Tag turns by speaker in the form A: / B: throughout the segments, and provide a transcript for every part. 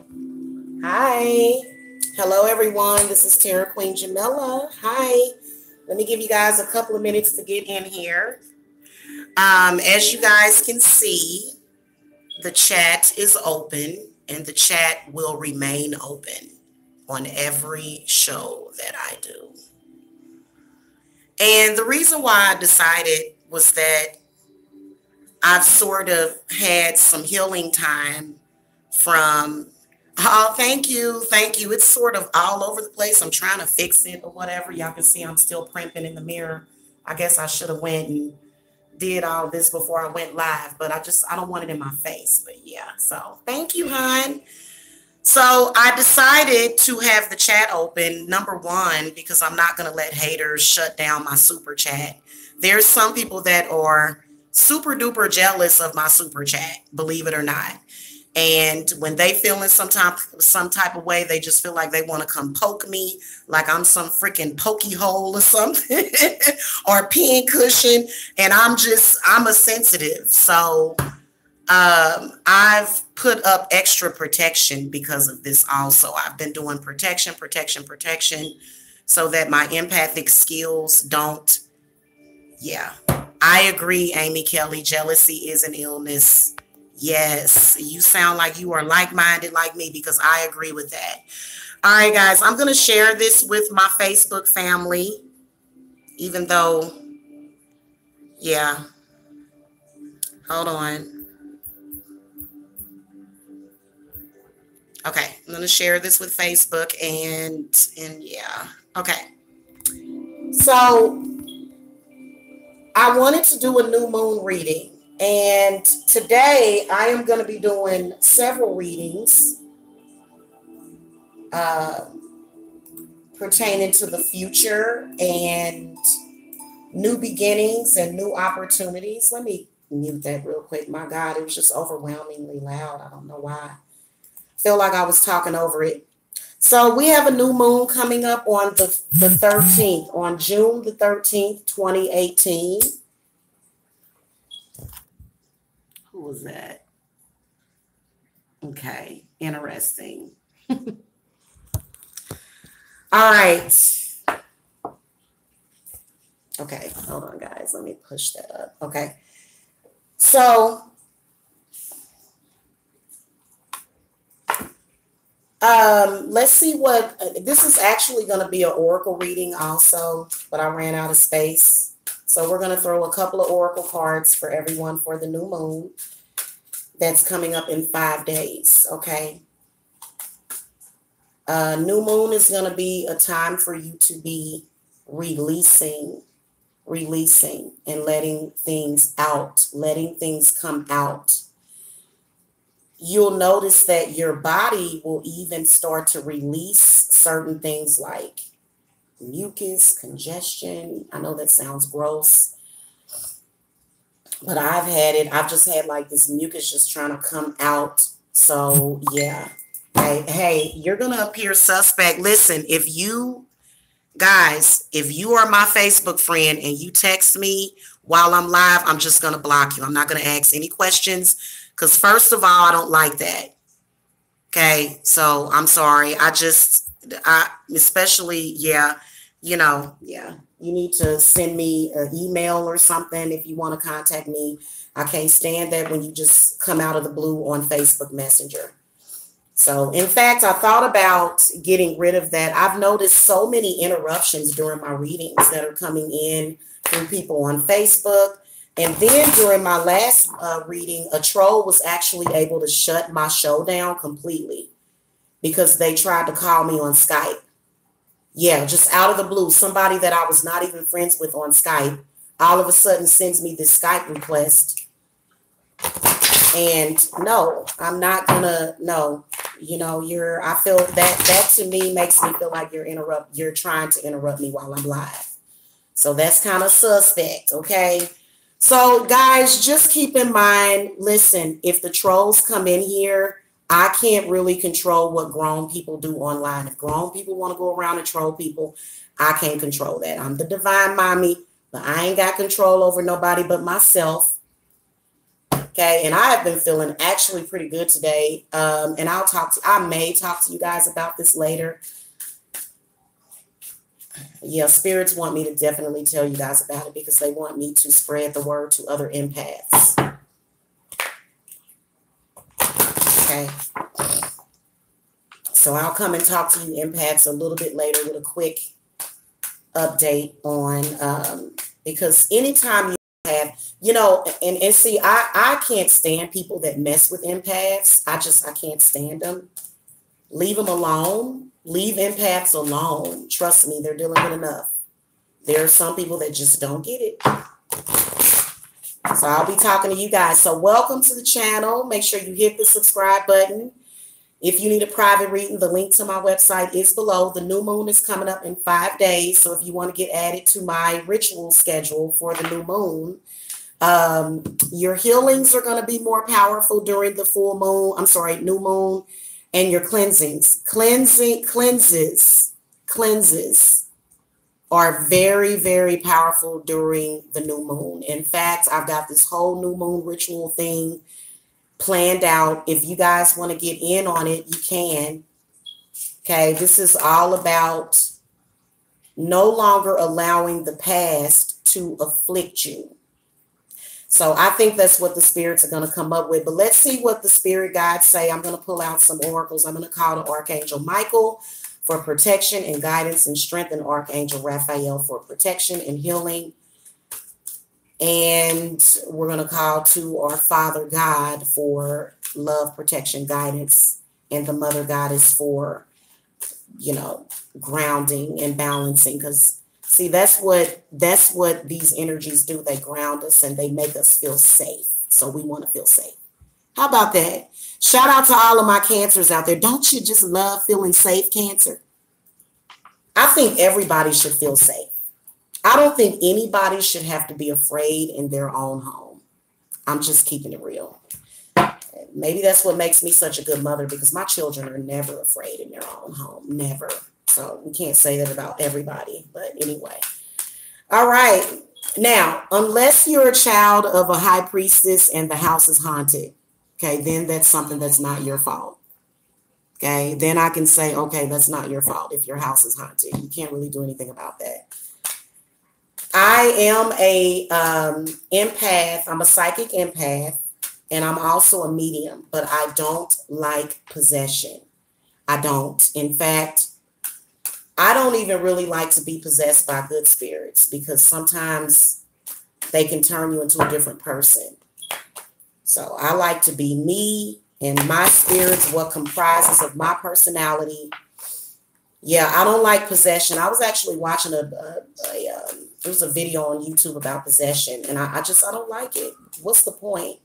A: Hi. Hello, everyone. This is Terra Queen Jamila. Hi. Let me give you guys a couple of minutes to get in here. As you guys can see, the chat is open and the chat will remain open on every show that I do. And the reason why I decided was that I've sort of had some healing time from. Oh, thank you. Thank you. It's sort of all over the place. I'm trying to fix it or whatever. Y'all can see I'm still primping in the mirror. I guess I should have went and did all this before I went live, but I don't want it in my face. But yeah, so thank you, hon. So I decided to have the chat open, number one, because I'm not going to let haters shut down my super chat. There's some people that are super duper jealous of my super chat, believe it or not. And when they feel in some type of way, they just feel like they want to come poke me, like I'm some freaking pokey hole or something, or a pin cushion. And I'm a sensitive. So I've put up extra protection because of this also. I've been doing protection, so that my empathic skills don't. Yeah, I agree, Amy Kelly. Jealousy is an illness. Yes, you sound like you are like-minded like me because I agree with that. All right, guys, I'm going to share this with my Facebook family, even though, yeah, hold on. Okay, I'm going to share this with Facebook and yeah, okay. So I wanted to do a new moon reading. And today I am going to be doing several readings pertaining to the future and new beginnings and new opportunities. Let me mute that real quick. My God, it was just overwhelmingly loud. I don't know why. I feel like I was talking over it. So we have a new moon coming up on the 13th, on June the 13th, 2018. Who was that? Okay, interesting. All right. Okay, hold on, guys. Let me push that up. Okay. So, let's see what this is actually going to be an oracle reading also, but I ran out of space. So we're going to throw a couple of oracle cards for everyone for the new moon that's coming up in 5 days. Okay. New moon is going to be a time for you to be releasing and letting things out, letting things come out. You'll notice that your body will even start to release certain things like mucus, congestion. I know that sounds gross, but I've had it. I've just had like this mucus just trying to come out. So yeah. Hey, you're going to appear suspect. Listen, if you are my Facebook friend and you text me while I'm live, I'm just going to block you. I'm not going to ask any questions because first of all, I don't like that. Okay. So I'm sorry. Especially, yeah, yeah, you need to send me an email or something if you want to contact me. I can't stand that when you just come out of the blue on Facebook Messenger. So, in fact, I thought about getting rid of that. I've noticed so many interruptions during my readings that are coming in through people on Facebook. And then during my last reading, a troll was actually able to shut my show down completely because they tried to call me on Skype. Yeah, just out of the blue, somebody that I was not even friends with on Skype all of a sudden sends me this Skype request. And no, I'm not gonna, no, I feel that to me makes me feel like you're trying to interrupt me while I'm live. So that's kind of suspect, okay? So guys, just keep in mind, listen, if the trolls come in here, I can't really control what grown people do online. If grown people want to go around and troll people, I can't control that. I'm the divine mommy, but I ain't got control over nobody but myself. Okay, and I have been feeling actually pretty good today. And I may talk to you guys about this later. Yeah, spirits want me to definitely tell you guys about it because they want me to spread the word to other empaths. Okay. So I'll come and talk to you empaths a little bit later with a quick update on, because anytime you have, you know, and see, I can't stand people that mess with empaths. I can't stand them. Leave them alone. Leave empaths alone. Trust me, they're dealing with enough. There are some people that just don't get it. So I'll be talking to you guys. So welcome to the channel. Make sure you hit the subscribe button. If you need a private reading, the link to my website is below. The new moon is coming up in 5 days. So if you want to get added to my ritual schedule for the new moon, your healings are going to be more powerful during the full moon. I'm sorry, new moon. And your cleanses are very, very powerful during the new moon. In fact, I've got this whole new moon ritual thing planned out. If you guys want to get in on it, you can. Okay, this is all about no longer allowing the past to afflict you. So I think that's what the spirits are going to come up with. But let's see what the spirit guides say. I'm going to pull out some oracles. I'm going to call the Archangel Michael for protection and guidance, and strength, and Archangel Raphael for protection and healing. And we're going to call to our Father God for love, protection, guidance, and the Mother Goddess for, you know, grounding and balancing. Because see, that's what these energies do. They ground us and they make us feel safe. So we want to feel safe. How about that? Shout out to all of my Cancers out there. Don't you just love feeling safe, Cancer? I think everybody should feel safe. I don't think anybody should have to be afraid in their own home. I'm just keeping it real. Maybe that's what makes me such a good mother, because my children are never afraid in their own home. Never. So we can't say that about everybody. But anyway. All right. Now, unless you're a child of a high priestess and the house is haunted, okay, then that's something that's not your fault. Okay, then I can say, okay, that's not your fault if your house is haunted. You can't really do anything about that. I am a empath. I'm a psychic empath, and I'm also a medium, but I don't like possession. I don't. In fact, I don't even really like to be possessed by good spirits, because sometimes they can turn you into a different person. So I like to be me and my spirits, what comprises of my personality. Yeah, I don't like possession. I was actually watching there was a video on YouTube about possession, and I don't like it. What's the point?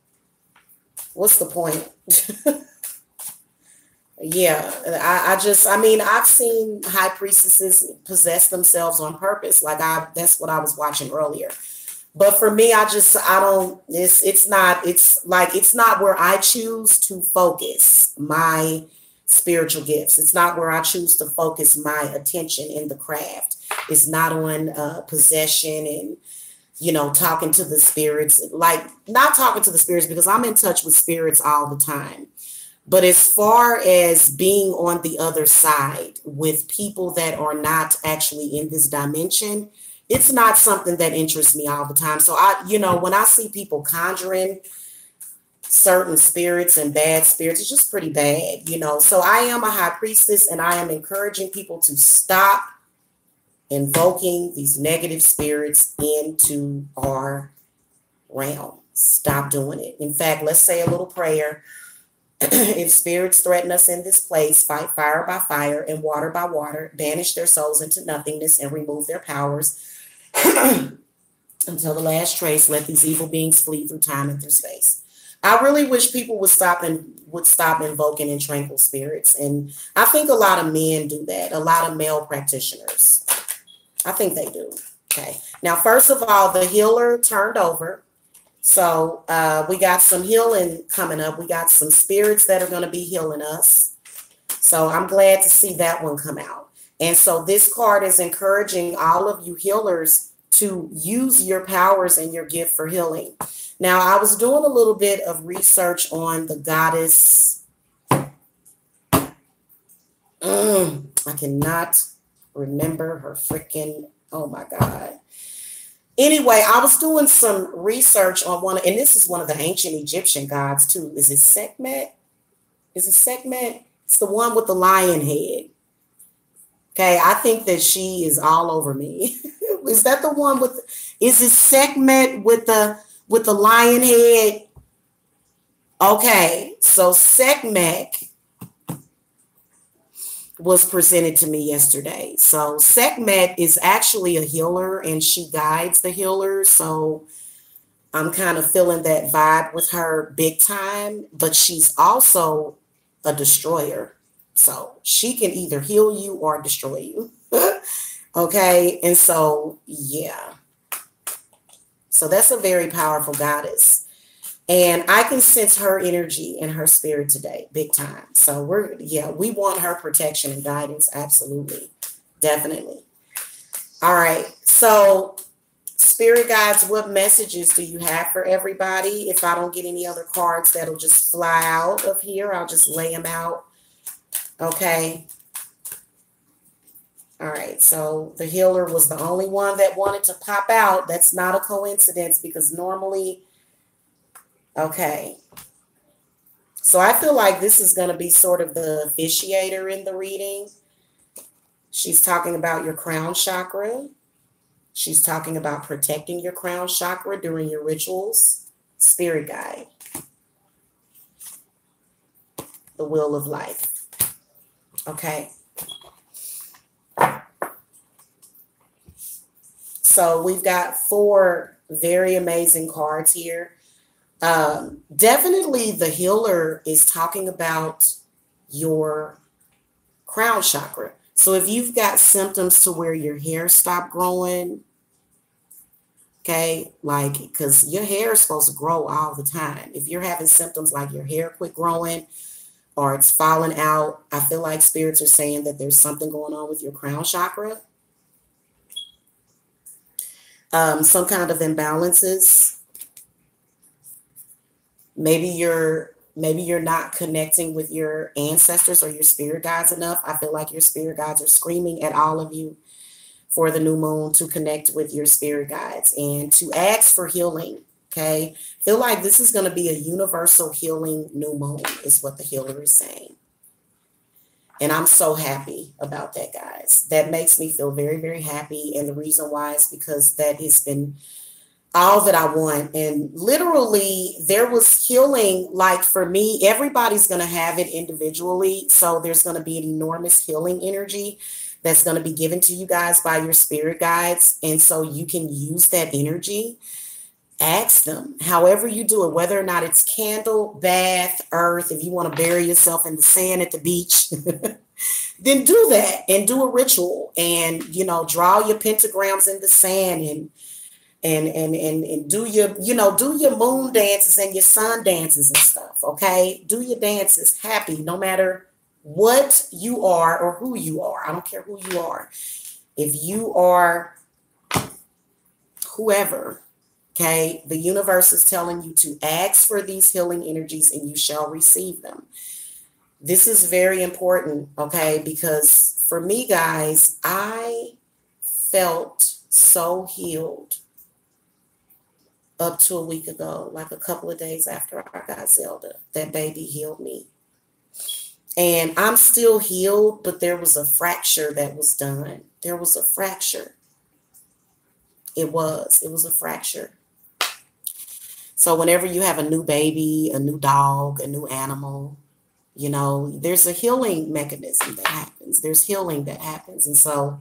A: What's the point? Yeah, I mean, I've seen high priestesses possess themselves on purpose. Like that's what I was watching earlier. But for me, it's not where I choose to focus my spiritual gifts. It's not where I choose to focus my attention in the craft. It's not on possession and, you know, talking to the spirits, like not talking to the spirits, because I'm in touch with spirits all the time. But as far as being on the other side with people that are not actually in this dimension, it's not something that interests me all the time. So when I see people conjuring certain spirits and bad spirits, it's just pretty bad, you know. So I am a high priestess, and I am encouraging people to stop invoking these negative spirits into our realm. Stop doing it. In fact, let's say a little prayer. If spirits threaten us in this place, fight fire by fire and water by water, banish their souls into nothingness and remove their powers until the last trace. Let these evil beings flee through time and through space. I really wish people would stop invoking and tranquil spirits. And I think a lot of men do that. A lot of male practitioners. I think they do. Okay. Now, first of all, the healer turned over. So we got some healing coming up. We got some spirits that are going to be healing us. So I'm glad to see that one come out. And so this card is encouraging all of you healers to use your powers and your gift for healing. Now, I was doing a little bit of research on the goddess. I cannot remember her freaking, oh my God. Anyway, I was doing some research on one, and this is one of the ancient Egyptian gods too. Is it Sekhmet? Is it Sekhmet? It's the one with the lion head. Okay, I think that she is all over me. Is that the one with, is it Sekhmet with the lion head? Okay, so Sekhmet was presented to me yesterday. So Sekhmet is actually a healer, and she guides the healers. So I'm kind of feeling that vibe with her big time, but she's also a destroyer. So she can either heal you or destroy you. Okay. And so, yeah. So that's a very powerful goddess. And I can sense her energy and her spirit today, big time. So we want her protection and guidance. Absolutely. Definitely. All right. So spirit guides, what messages do you have for everybody? If I don't get any other cards that'll just fly out of here, I'll just lay them out. Okay. All right. So the healer was the only one that wanted to pop out. That's not a coincidence, because normally, okay. So I feel like this is going to be sort of the officiator in the reading. She's talking about your crown chakra. She's talking about protecting your crown chakra during your rituals. Spirit guide. The wheel of life. Okay. So we've got 4 very amazing cards here. Definitely the healer is talking about your crown chakra. So if you've got symptoms to where your hair stopped growing, okay, like, because your hair is supposed to grow all the time. If you're having symptoms like your hair quit growing or it's falling out, I feel like spirits are saying that there's something going on with your crown chakra. Some kind of imbalances. Maybe you're not connecting with your ancestors or your spirit guides enough. I feel like your spirit guides are screaming at all of you for the new moon to connect with your spirit guides and to ask for healing. Okay. Feel like this is going to be a universal healing new moon is what the healer is saying. And I'm so happy about that, guys. That makes me feel very, very happy. And the reason why is because that has been all that I want. And literally there was healing, like for me, everybody's going to have it individually. So there's going to be an enormous healing energy that's going to be given to you guys by your spirit guides. And so you can use that energy. Ask them, however you do it, whether or not it's candle, bath, earth, if you want to bury yourself in the sand at the beach, then do that and do a ritual and, draw your pentagrams in the sand and do your, do your moon dances and your sun dances and stuff. Okay. Do your dances happy, no matter what you are or who you are. I don't care who you are. If you are whoever, okay, the universe is telling you to ask for these healing energies and you shall receive them. This is very important, okay, because for me, guys, I felt so healed up to a week ago, like a couple of days after I got Zelda. That baby healed me. And I'm still healed, but there was a fracture that was done. There was a fracture. It was a fracture. So whenever you have a new baby, a new dog, a new animal, there's a healing mechanism that happens. There's healing that happens. And so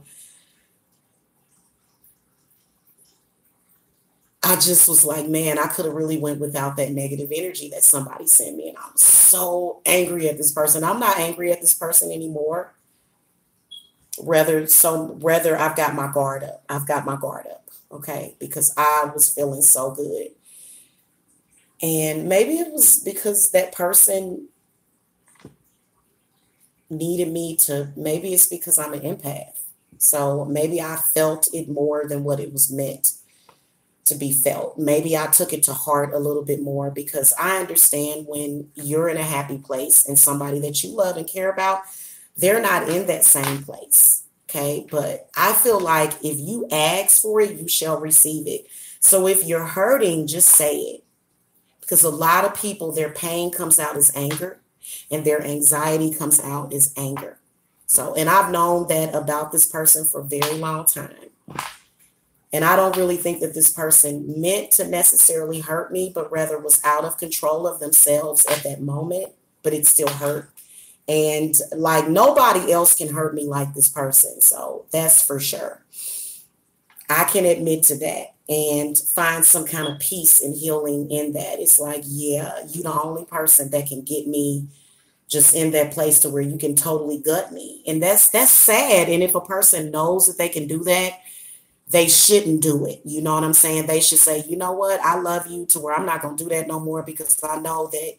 A: I just was like, man, I could have really went without that negative energy that somebody sent me. And I was so angry at this person. I'm not angry at this person anymore. Rather, I've got my guard up. Okay, because I was feeling so good. And maybe it was because that person needed me to, maybe it's because I'm an empath. So maybe I felt it more than what it was meant to be felt. Maybe I took it to heart a little bit more because I understand when you're in a happy place and somebody that you love and care about, they're not in that same place. Okay. But I feel like if you ask for it, you shall receive it. So if you're hurting, just say it. Because a lot of people, their pain comes out as anger and their anxiety comes out as anger. So, and I've known that about this person for a very long time. And I don't really think that this person meant to necessarily hurt me, but rather was out of control of themselves at that moment, but it still hurt. And like nobody else can hurt me like this person. So that's for sure. I can admit to that and find some kind of peace and healing in that. It's like, yeah, you're the only person that can get me just in that place to where you can totally gut me. And that's sad. And if a person knows that they can do that, they shouldn't do it. You know what I'm saying? They should say, you know what? I love you to where I'm not going to do that no more because I know that,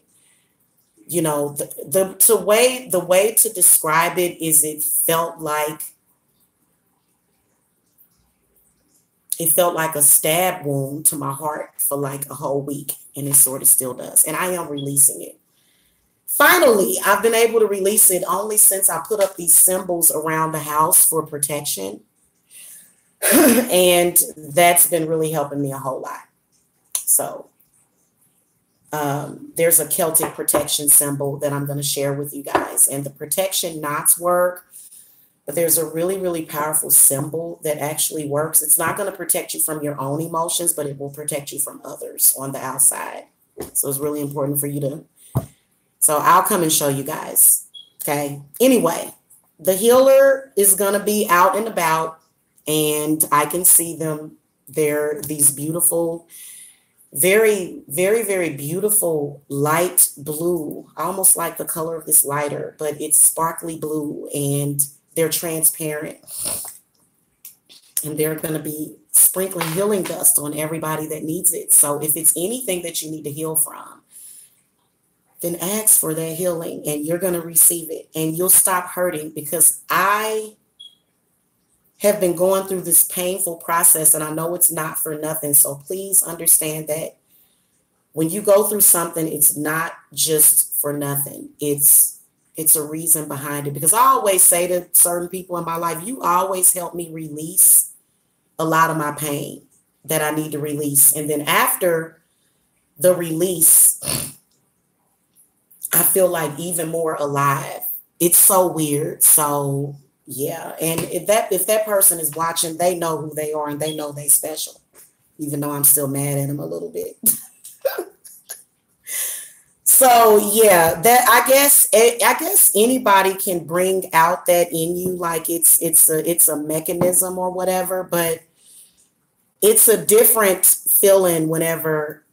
A: you know, the way to describe it is it felt like a stab wound to my heart for like a whole week. And it sort of still does. And I am releasing it. Finally, I've been able to release it only since I put up these symbols around the house for protection. And that's been really helping me a whole lot. So there's a Celtic protection symbol that I'm going to share with you guys. And the protection knots work, but there's a really, really powerful symbol that actually works. It's not going to protect you from your own emotions, but it will protect you from others on the outside. So it's really important for you to. So I'll come and show you guys. Okay. Anyway, the healer is going to be out and about. And I can see them. They're these beautiful, very, very, very beautiful light blue, almost like the color of this lighter, but it's sparkly blue and they're transparent. And they're going to be sprinkling healing dust on everybody that needs it. So if it's anything that you need to heal from, then ask for that healing and you're going to receive it and you'll stop hurting because I have been going through this painful process and I know it's not for nothing. So please understand that when you go through something, it's not just for nothing. It's a reason behind it because I always say to certain people in my life, you always help me release a lot of my pain that I need to release. And then after the release, I feel like even more alive. It's so weird. So yeah, and if that person is watching, they know who they are and they know they special, even though I'm still mad at them a little bit. So yeah, that I guess anybody can bring out that in you, like it's a mechanism or whatever, but it's a different feeling whenever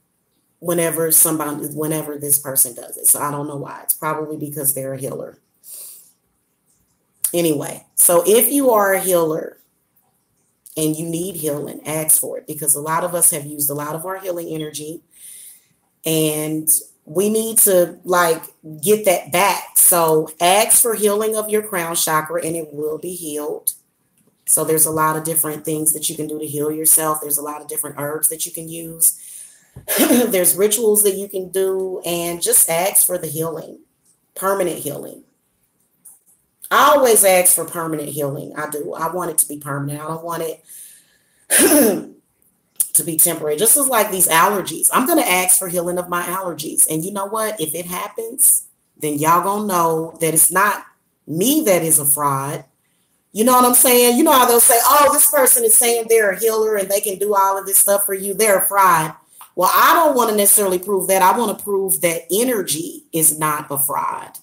A: this person does it. So I don't know why. It's probably because they're a healer. Anyway, so if you are a healer and you need healing, ask for it because a lot of us have used a lot of our healing energy and we need to like get that back. So ask for healing of your crown chakra and it will be healed. So there's a lot of different things that you can do to heal yourself. There's a lot of different herbs that you can use. There's rituals that you can do and just ask for the healing, permanent healing. I always ask for permanent healing. I do. I want it to be permanent. I don't want it to be temporary. Just as like these allergies. I'm going to ask for healing of my allergies. And you know what? If it happens, then y'all going to know that it's not me that is a fraud. You know what I'm saying? You know how they'll say, oh, this person is saying they're a healer and they can do all of this stuff for you. They're a fraud. Well, I don't want to necessarily prove that. I want to prove that energy is not a fraud.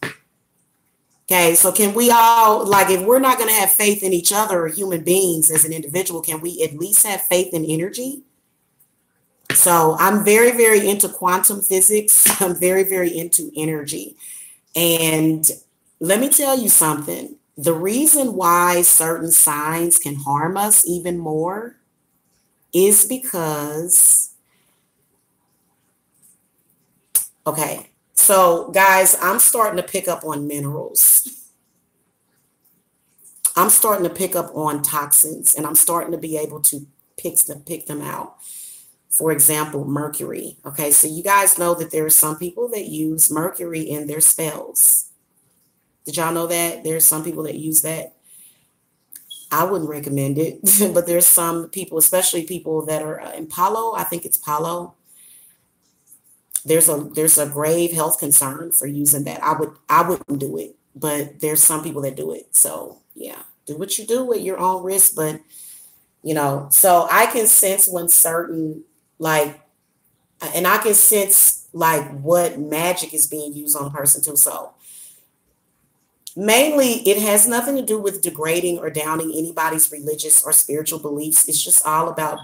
A: Okay, so can we all, like, if we're not going to have faith in each other or human beings as an individual, can we at least have faith in energy? So I'm very, very into quantum physics. I'm very, very into energy. And let me tell you something. The reason why certain signs can harm us even more is because, okay. So guys, I'm starting to pick up on minerals. I'm starting to pick up on toxins, and I'm starting to be able to pick them out. For example, mercury. Okay, so you guys know that there are some people that use mercury in their spells. Did y'all know that? There's some people that use that. I wouldn't recommend it, but there's some people, especially people that are in Palo. I think it's Palo. There's a grave health concern for using that. I wouldn't do it, but there's some people that do it. So yeah, do what you do at your own risk. But so I can sense when certain and I can sense what magic is being used on a person too. So mainly, it has nothing to do with degrading or downing anybody's religious or spiritual beliefs. It's just all about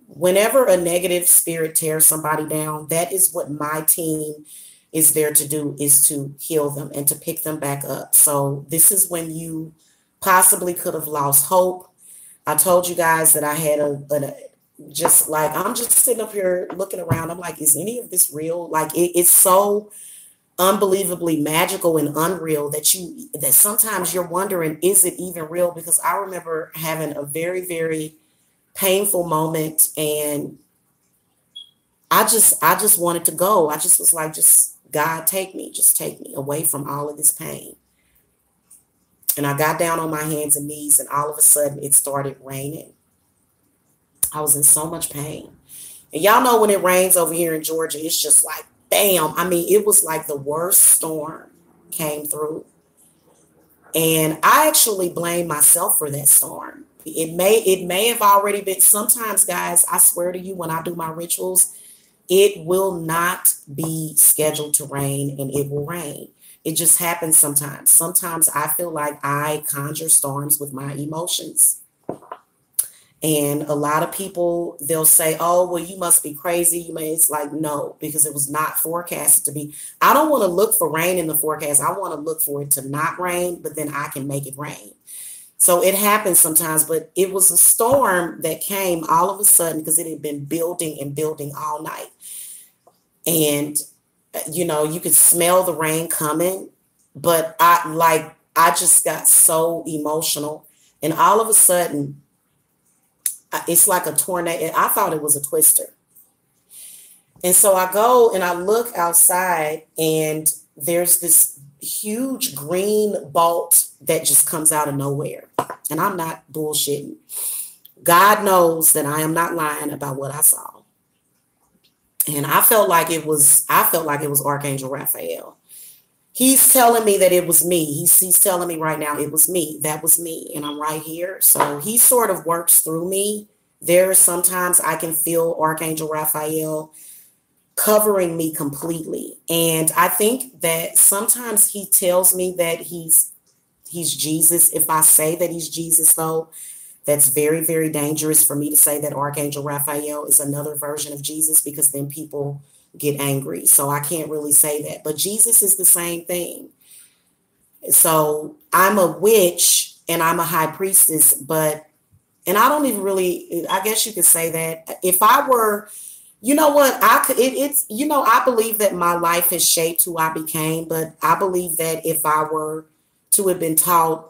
A: whenever a negative spirit tears somebody down, that is what my team is there to do, is to heal them and to pick them back up. So this is when you possibly could have lost hope. I told you guys that I had I'm just sitting up here looking around. I'm like, is any of this real? It's so unbelievably magical and unreal that sometimes you're wondering, is it even real? Because I remember having a very, very painful moment, and I just wanted to go. I just was like, just God, take me away from all of this pain. And I got down on my hands and knees, and all of a sudden it started raining. I was in so much pain. And y'all know when it rains over here in Georgia, it's just like, bam. I mean, it was like the worst storm came through. And I actually blame myself for that storm. It may have already been. Sometimes, guys, I swear to you, when I do my rituals, it will not be scheduled to rain, and it will rain. It just happens sometimes. Sometimes I feel like I conjure storms with my emotions. And a lot of people, they'll say, oh, well, you must be crazy. It's like, no, because it was not forecasted to be. I don't want to look for rain in the forecast. I want to look for it to not rain, but then I can make it rain. So it happens sometimes, but it was a storm that came all of a sudden because it had been building and building all night. And, you could smell the rain coming, but I just got so emotional. And all of a sudden, it's like a tornado. I thought it was a twister. And so I go and I look outside, and there's this huge green bolt that just comes out of nowhere. And I'm not bullshitting. God knows that I am not lying about what I saw. And I felt like it was Archangel Raphael. He's telling me that it was me. He's telling me right now it was me. That was me. And I'm right here. So he sort of works through me. There are sometimes I can feel Archangel Raphael covering me completely. And I think that sometimes he tells me that he's Jesus. If I say that he's Jesus, though, that's very, very dangerous for me to say that Archangel Raphael is another version of Jesus, because then people get angry. So I can't really say that. But Jesus is the same thing. So I'm a witch and I'm a high priestess, and I don't even really, I guess you could say that. If I were, you know what, I believe that my life has shaped who I became, but I believe that if I were to have been taught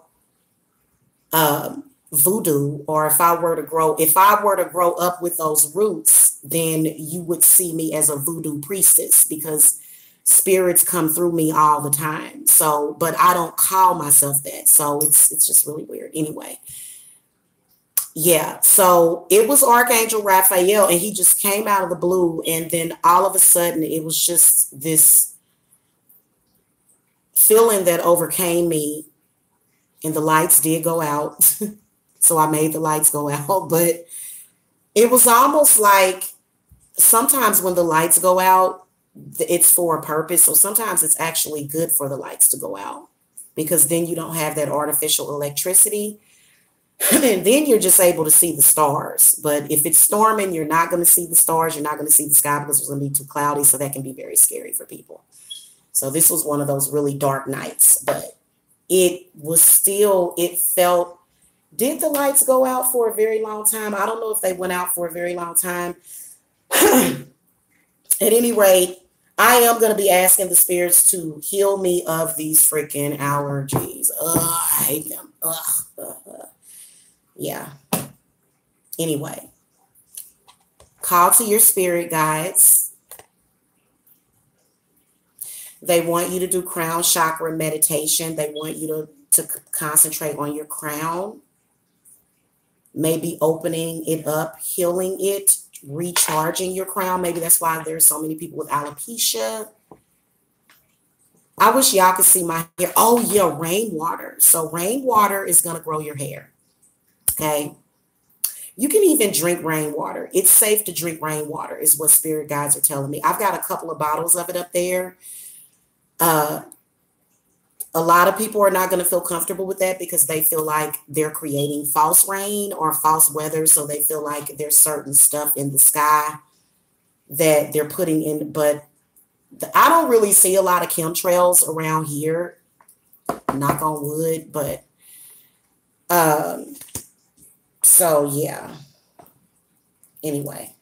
A: voodoo, or if I were to grow up with those roots, then you would see me as a voodoo priestess, because spirits come through me all the time. So, but I don't call myself that. So it's just really weird. Anyway. Yeah. So it was Archangel Raphael, and he just came out of the blue. And then all of a sudden it was just this feeling that overcame me, and the lights did go out. So I made the lights go out, but it was almost like sometimes when the lights go out, it's for a purpose. So sometimes it's actually good for the lights to go out, because then you don't have that artificial electricity. And then you're just able to see the stars. But if it's storming, you're not going to see the stars. You're not going to see the sky, because it's going to be too cloudy. So that can be very scary for people. So this was one of those really dark nights, but it felt. Did the lights go out for a very long time? I don't know if they went out for a very long time. At any rate, I am going to be asking the spirits to heal me of these freaking allergies. Ugh, I hate them. Ugh. Yeah. Anyway, call to your spirit guides. They want you to do crown chakra meditation. They want you to concentrate on your crown. Maybe opening it up, healing it, recharging your crown. Maybe that's why there's so many people with alopecia. I wish y'all could see my hair. Oh yeah, rainwater. So rainwater is going to grow your hair. Okay. You can even drink rainwater. It's safe to drink rainwater is what spirit guides are telling me. I've got a couple of bottles of it up there. A lot of people are not going to feel comfortable with that because they feel like they're creating false rain or false weather. So they feel like there's certain stuff in the sky that they're putting in. But I don't really see a lot of chemtrails around here, knock on wood. But so, yeah. Anyway.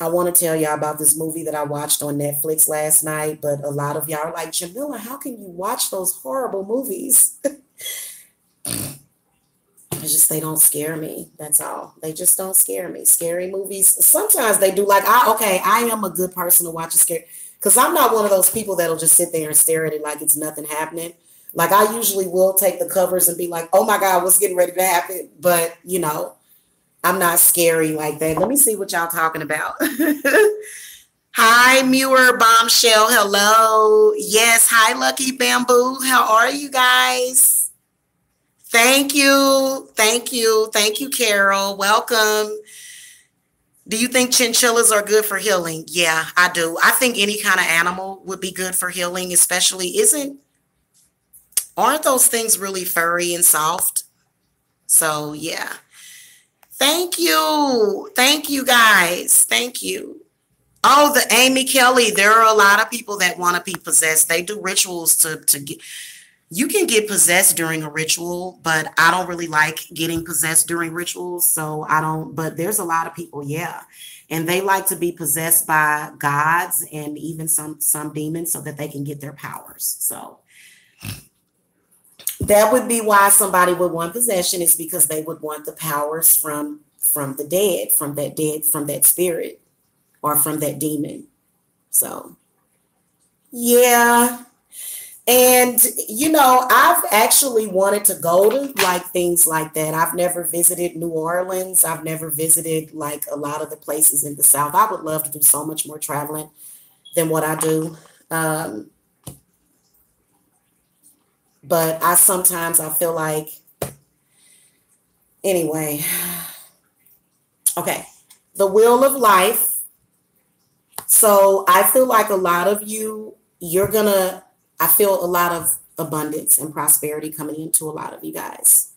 A: I want to tell y'all about this movie that I watched on Netflix last night, but a lot of y'all are like, Jamila, how can you watch those horrible movies? It's just, they don't scare me. That's all. They just don't scare me. Scary movies, sometimes they do. Like, I am a good person to watch a scary, because I'm not one of those people that'll just sit there and stare at it like it's nothing happening. Like, I usually will take the covers and be like, oh my God, what's getting ready to happen? But, you know, I'm not scary like that. Let me see what y'all talking about. Hi, Muir Bombshell. Hello. Yes. Hi, Lucky Bamboo. How are you guys? Thank you. Thank you. Thank you, Carol. Welcome. Do you think chinchillas are good for healing? Yeah, I do. I think any kind of animal would be good for healing, especially aren't those things really furry and soft? So, yeah. Thank you. Thank you, guys. Thank you. Oh, the Amy Kelly. There are a lot of people that want to be possessed. They do rituals to get. You can get possessed during a ritual, but I don't really like getting possessed during rituals. So I don't, but there's a lot of people, yeah. And they like to be possessed by gods and even some demons so that they can get their powers. So that would be why somebody would want possession, is because they would want the powers from the dead, from that spirit or from that demon. So, yeah. And, you know, I've actually wanted to go to like things like that. I've never visited New Orleans. I've never visited like a lot of the places in the South. I would love to do so much more traveling than what I do. But I feel like, anyway, okay, the wheel of life. So I feel like a lot of you, I feel a lot of abundance and prosperity coming into a lot of you guys.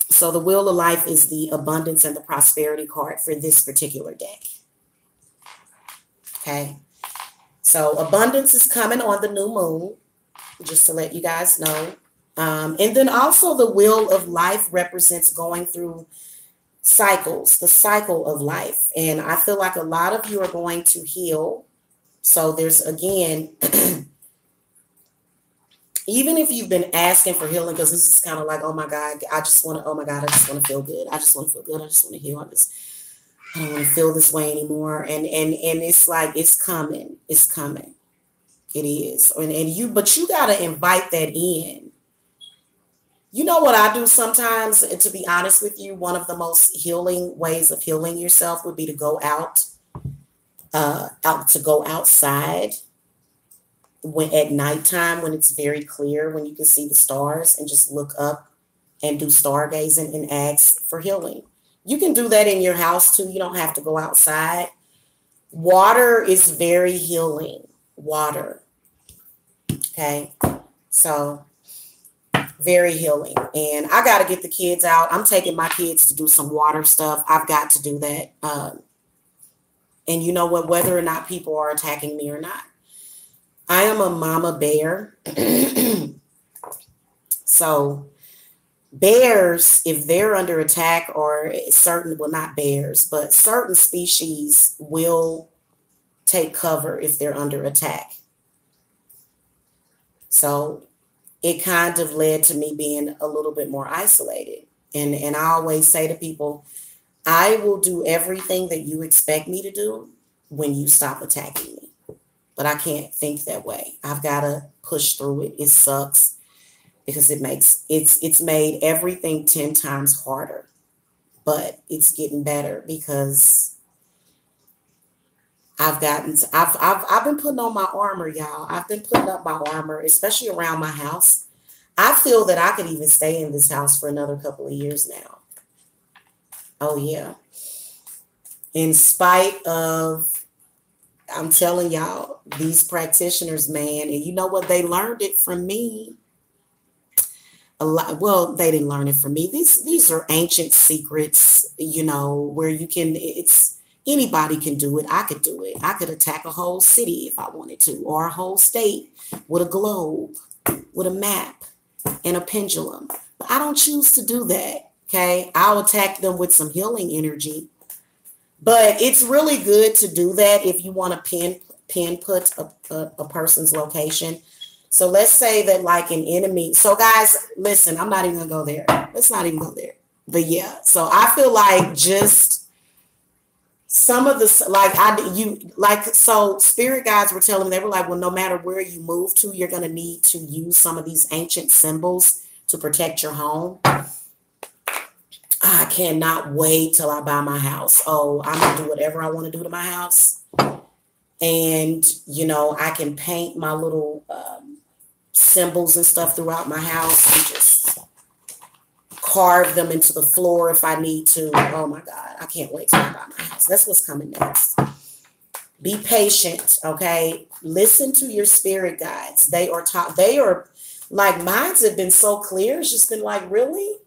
A: So the wheel of life is the abundance and the prosperity card for this particular deck. Okay. So abundance is coming on the new moon, just to let you guys know. And then also the wheel of life represents going through cycles, the cycle of life. And I feel like a lot of you are going to heal. So there's, again, even if you've been asking for healing, because this is kind of like, oh my God, I just want to feel good. I just want to feel good. I just want to heal. I don't want to feel this way anymore. And it's like, it's coming. It's coming. It is. But you got to invite that in. You know what I do sometimes, to be honest with you, one of the most healing ways of healing yourself would be to go outside at nighttime, when it's very clear, when you can see the stars, and just look up and do stargazing and ask for healing. You can do that in your house too. You don't have to go outside. Water is very healing. Water. Okay. So very healing. And I got to get the kids out. I'm taking my kids to do some water stuff. I've got to do that. And you know what, whether or not people are attacking me or not, I am a mama bear. So Bears, if they're under attack, or certain, well, not bears, but certain species will take cover if they're under attack. So it kind of led to me being a little bit more isolated. And I always say to people, I will do everything that you expect me to do when you stop attacking me. But I can't think that way. I've got to push through it. It sucks because it's made everything 10 times harder. But it's getting better because I've been putting on my armor, y'all. I've been putting up my armor, especially around my house. I feel that I could even stay in this house for another couple of years now. Oh, yeah. In spite of, I'm telling y'all, these practitioners, man, and you know what? They learned it from me. A lot. Well, they didn't learn it from me. These are ancient secrets, you know, where you can, anybody can do it. I could do it. I could attack a whole city if I wanted to, or a whole state with a globe, with a map and a pendulum. But I don't choose to do that. Okay, I'll attack them with some healing energy. But it's really good to do that if you want to pinpoint a person's location. So let's say that like an enemy. So guys, listen, I'm not even gonna go there. Let's not even go there. But yeah, so I feel like just some of the, so spirit guides were telling me, they were like, well, no matter where you move to, you're going to need to use some of these ancient symbols to protect your home. I cannot wait till I buy my house. Oh, I'm going to do whatever I want to do to my house. And, you know, I can paint my little symbols and stuff throughout my house and just carve them into the floor if I need to. Oh my God, I can't wait till I buy my house. That's what's coming next. Be patient, okay? Listen to your spirit guides. They are like, minds have been so clear. It's just been like, really?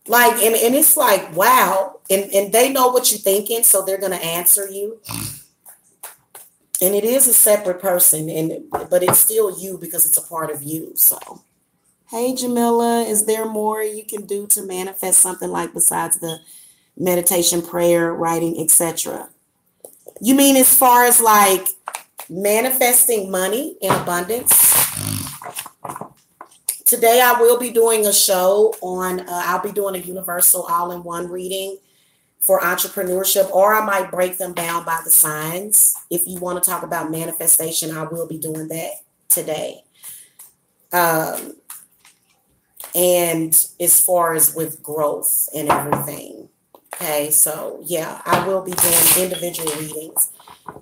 A: Like, and it's like, wow. And they know what you're thinking, so they're going to answer you. And it is a separate person, but it's still you because it's a part of you. So, hey, Jamila, is there more you can do to manifest something like besides the meditation, prayer, writing, etc.? You mean as far as like manifesting money in abundance? Today I will be doing a show on, I'll be doing a universal all-in-one reading for entrepreneurship, or I might break them down by the signs. If you want to talk about manifestation, I will be doing that today. And as far as with growth and everything. Okay, so yeah, I will be doing individual readings.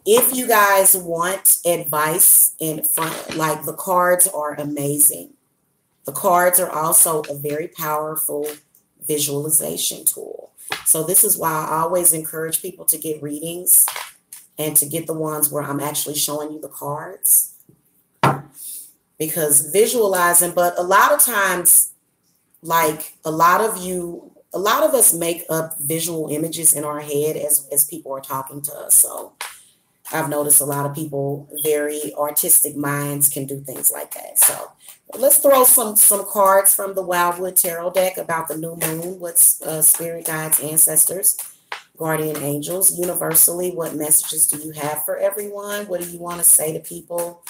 A: If you guys want advice like the cards are amazing. The cards are also a very powerful visualization tool. So this is why I always encourage people to get readings and to get the ones where I'm actually showing you the cards. Because visualizing, but a lot of times, like a lot of us make up visual images in our head as people are talking to us. So I've noticed a lot of people, very artistic minds, can do things like that. So let's throw some cards from the Wildwood Tarot deck about the new moon. What's spirit guides, ancestors, guardian angels, universally, what messages do you have for everyone? What do you want to say to people?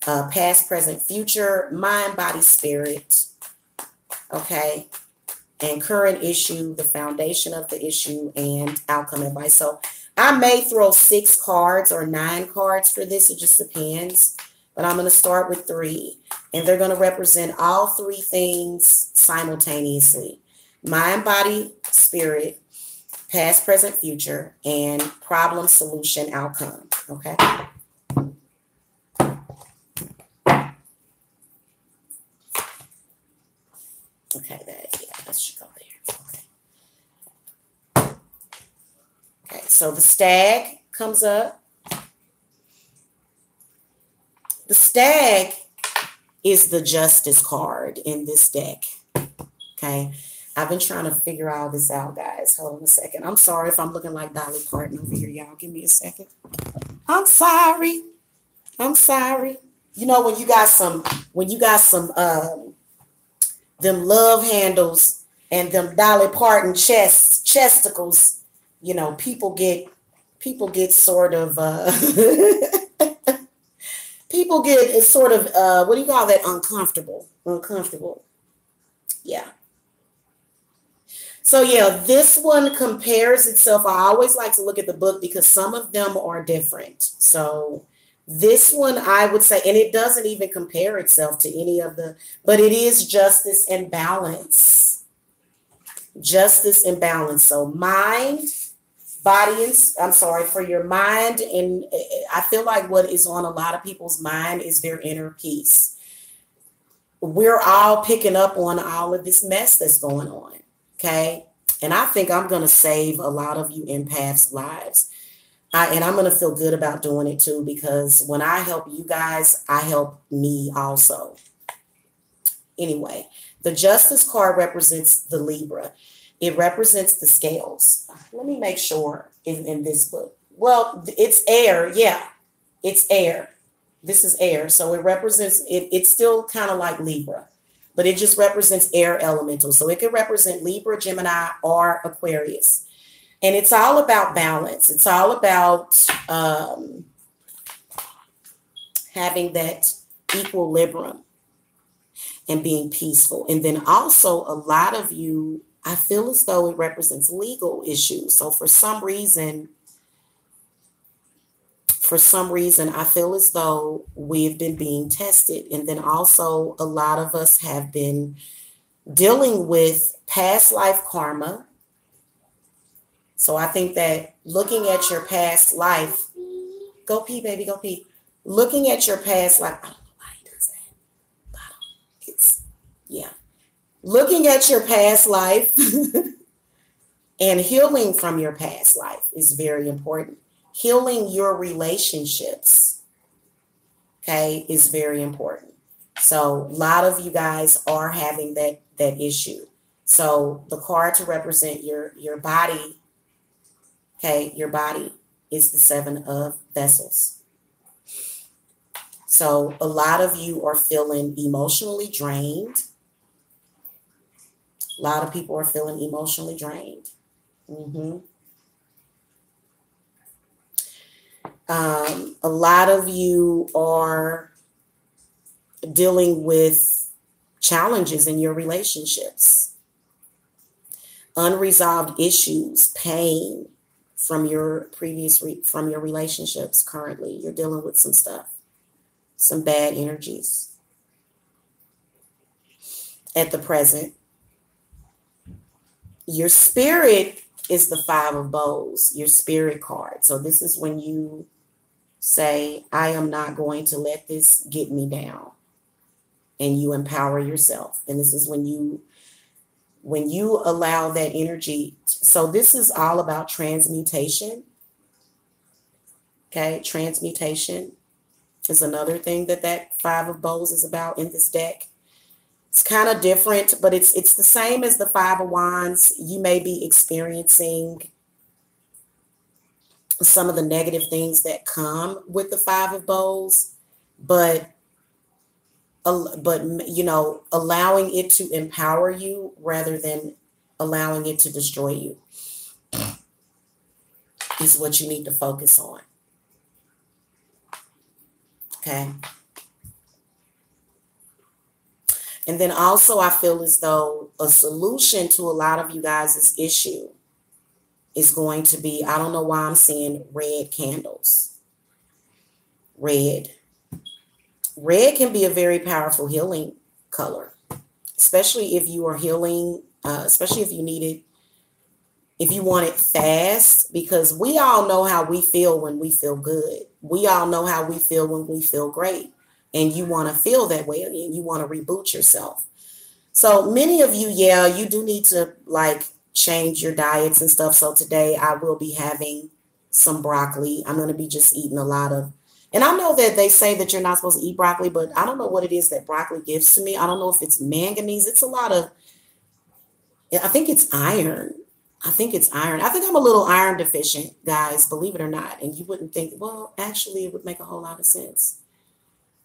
A: Past, present, future, mind, body, spirit. Okay. And current issue, the foundation of the issue, and outcome advice. So I may throw 6 cards or 9 cards for this. It just depends. But I'm going to start with 3. And they're going to represent all 3 things simultaneously. Mind, body, spirit, past, present, future, and problem, solution, outcome. Okay. Okay, that should go there. Okay. Okay, so the stag comes up. The stag is the justice card in this deck. Okay. I've been trying to figure all this out, guys. Hold on a second. I'm sorry if I'm looking like Dolly Parton over here, y'all. Give me a second. I'm sorry. You know, when you got some them love handles And them Dolly Parton chesticles, you know, people get sort of people get sort of what do you call that? Uncomfortable. Yeah. So yeah, this one compares itself. I always like to look at the book because some of them are different. So this one I would say, and it doesn't even compare itself to any of the, but it is justice and balance. Justice and balance. So mind, body, and I'm sorry, for your mind. And I feel like what is on a lot of people's mind is their inner peace. We're all picking up on all of this mess that's going on. Okay. And I think I'm going to save a lot of you empaths' lives. And I'm going to feel good about doing it too, because when I help you guys, I help me also. Anyway, the Justice card represents the Libra. It represents the scales. Let me make sure in this book. Well, it's air. Yeah, it's air. This is air. So it represents, it's still kind of like Libra, but it just represents air elemental. So it could represent Libra, Gemini, or Aquarius. And it's all about balance. It's all about having that equilibrium and being peaceful. And then also a lot of you, I feel as though it represents legal issues. So for some reason, I feel as though we've been being tested. And then also a lot of us have been dealing with past life karma. So I think that looking at your past life, go pee, baby, go pee. Looking at your past life, I don't know why he does that. Yeah. Looking at your past life and healing from your past life is very important. Healing your relationships, okay, is very important. So a lot of you guys are having that issue. So the card to represent your body, okay, your body is the 7 of Vessels. So a lot of you are feeling emotionally drained. A lot of people are feeling emotionally drained. A lot of you are dealing with challenges in your relationships, unresolved issues, pain from your from your relationships currently. You're dealing with some stuff, some bad energies at the present. Your spirit is the 5 of Bows, your spirit card. So this is when you say, I am not going to let this get me down. And you empower yourself. And this is when you allow that energy. So this is all about transmutation. Okay, transmutation is another thing that 5 of Bows is about in this deck. It's kind of different, but it's the same as the 5 of Wands. You may be experiencing some of the negative things that come with the 5 of Bows, but you know, allowing it to empower you rather than allowing it to destroy you is what you need to focus on. Okay. And then also I feel as though a solution to a lot of you guys' issue is going to be, I don't know why I'm seeing red candles. Red. Red can be a very powerful healing color, especially if you are healing, especially if you need it, if you want it fast, because we all know how we feel when we feel good. We all know how we feel when we feel great. And you want to feel that way again. You want to reboot yourself. So many of you, yeah, you do need to like change your diets and stuff. So today I will be having some broccoli. I'm going to be just eating a lot of, and I know that they say that you're not supposed to eat broccoli, but I don't know what it is that broccoli gives to me. I don't know if it's manganese. It's a lot of, I think it's iron. I think I'm a little iron deficient, guys, believe it or not. And you wouldn't think, well, actually it would make a whole lot of sense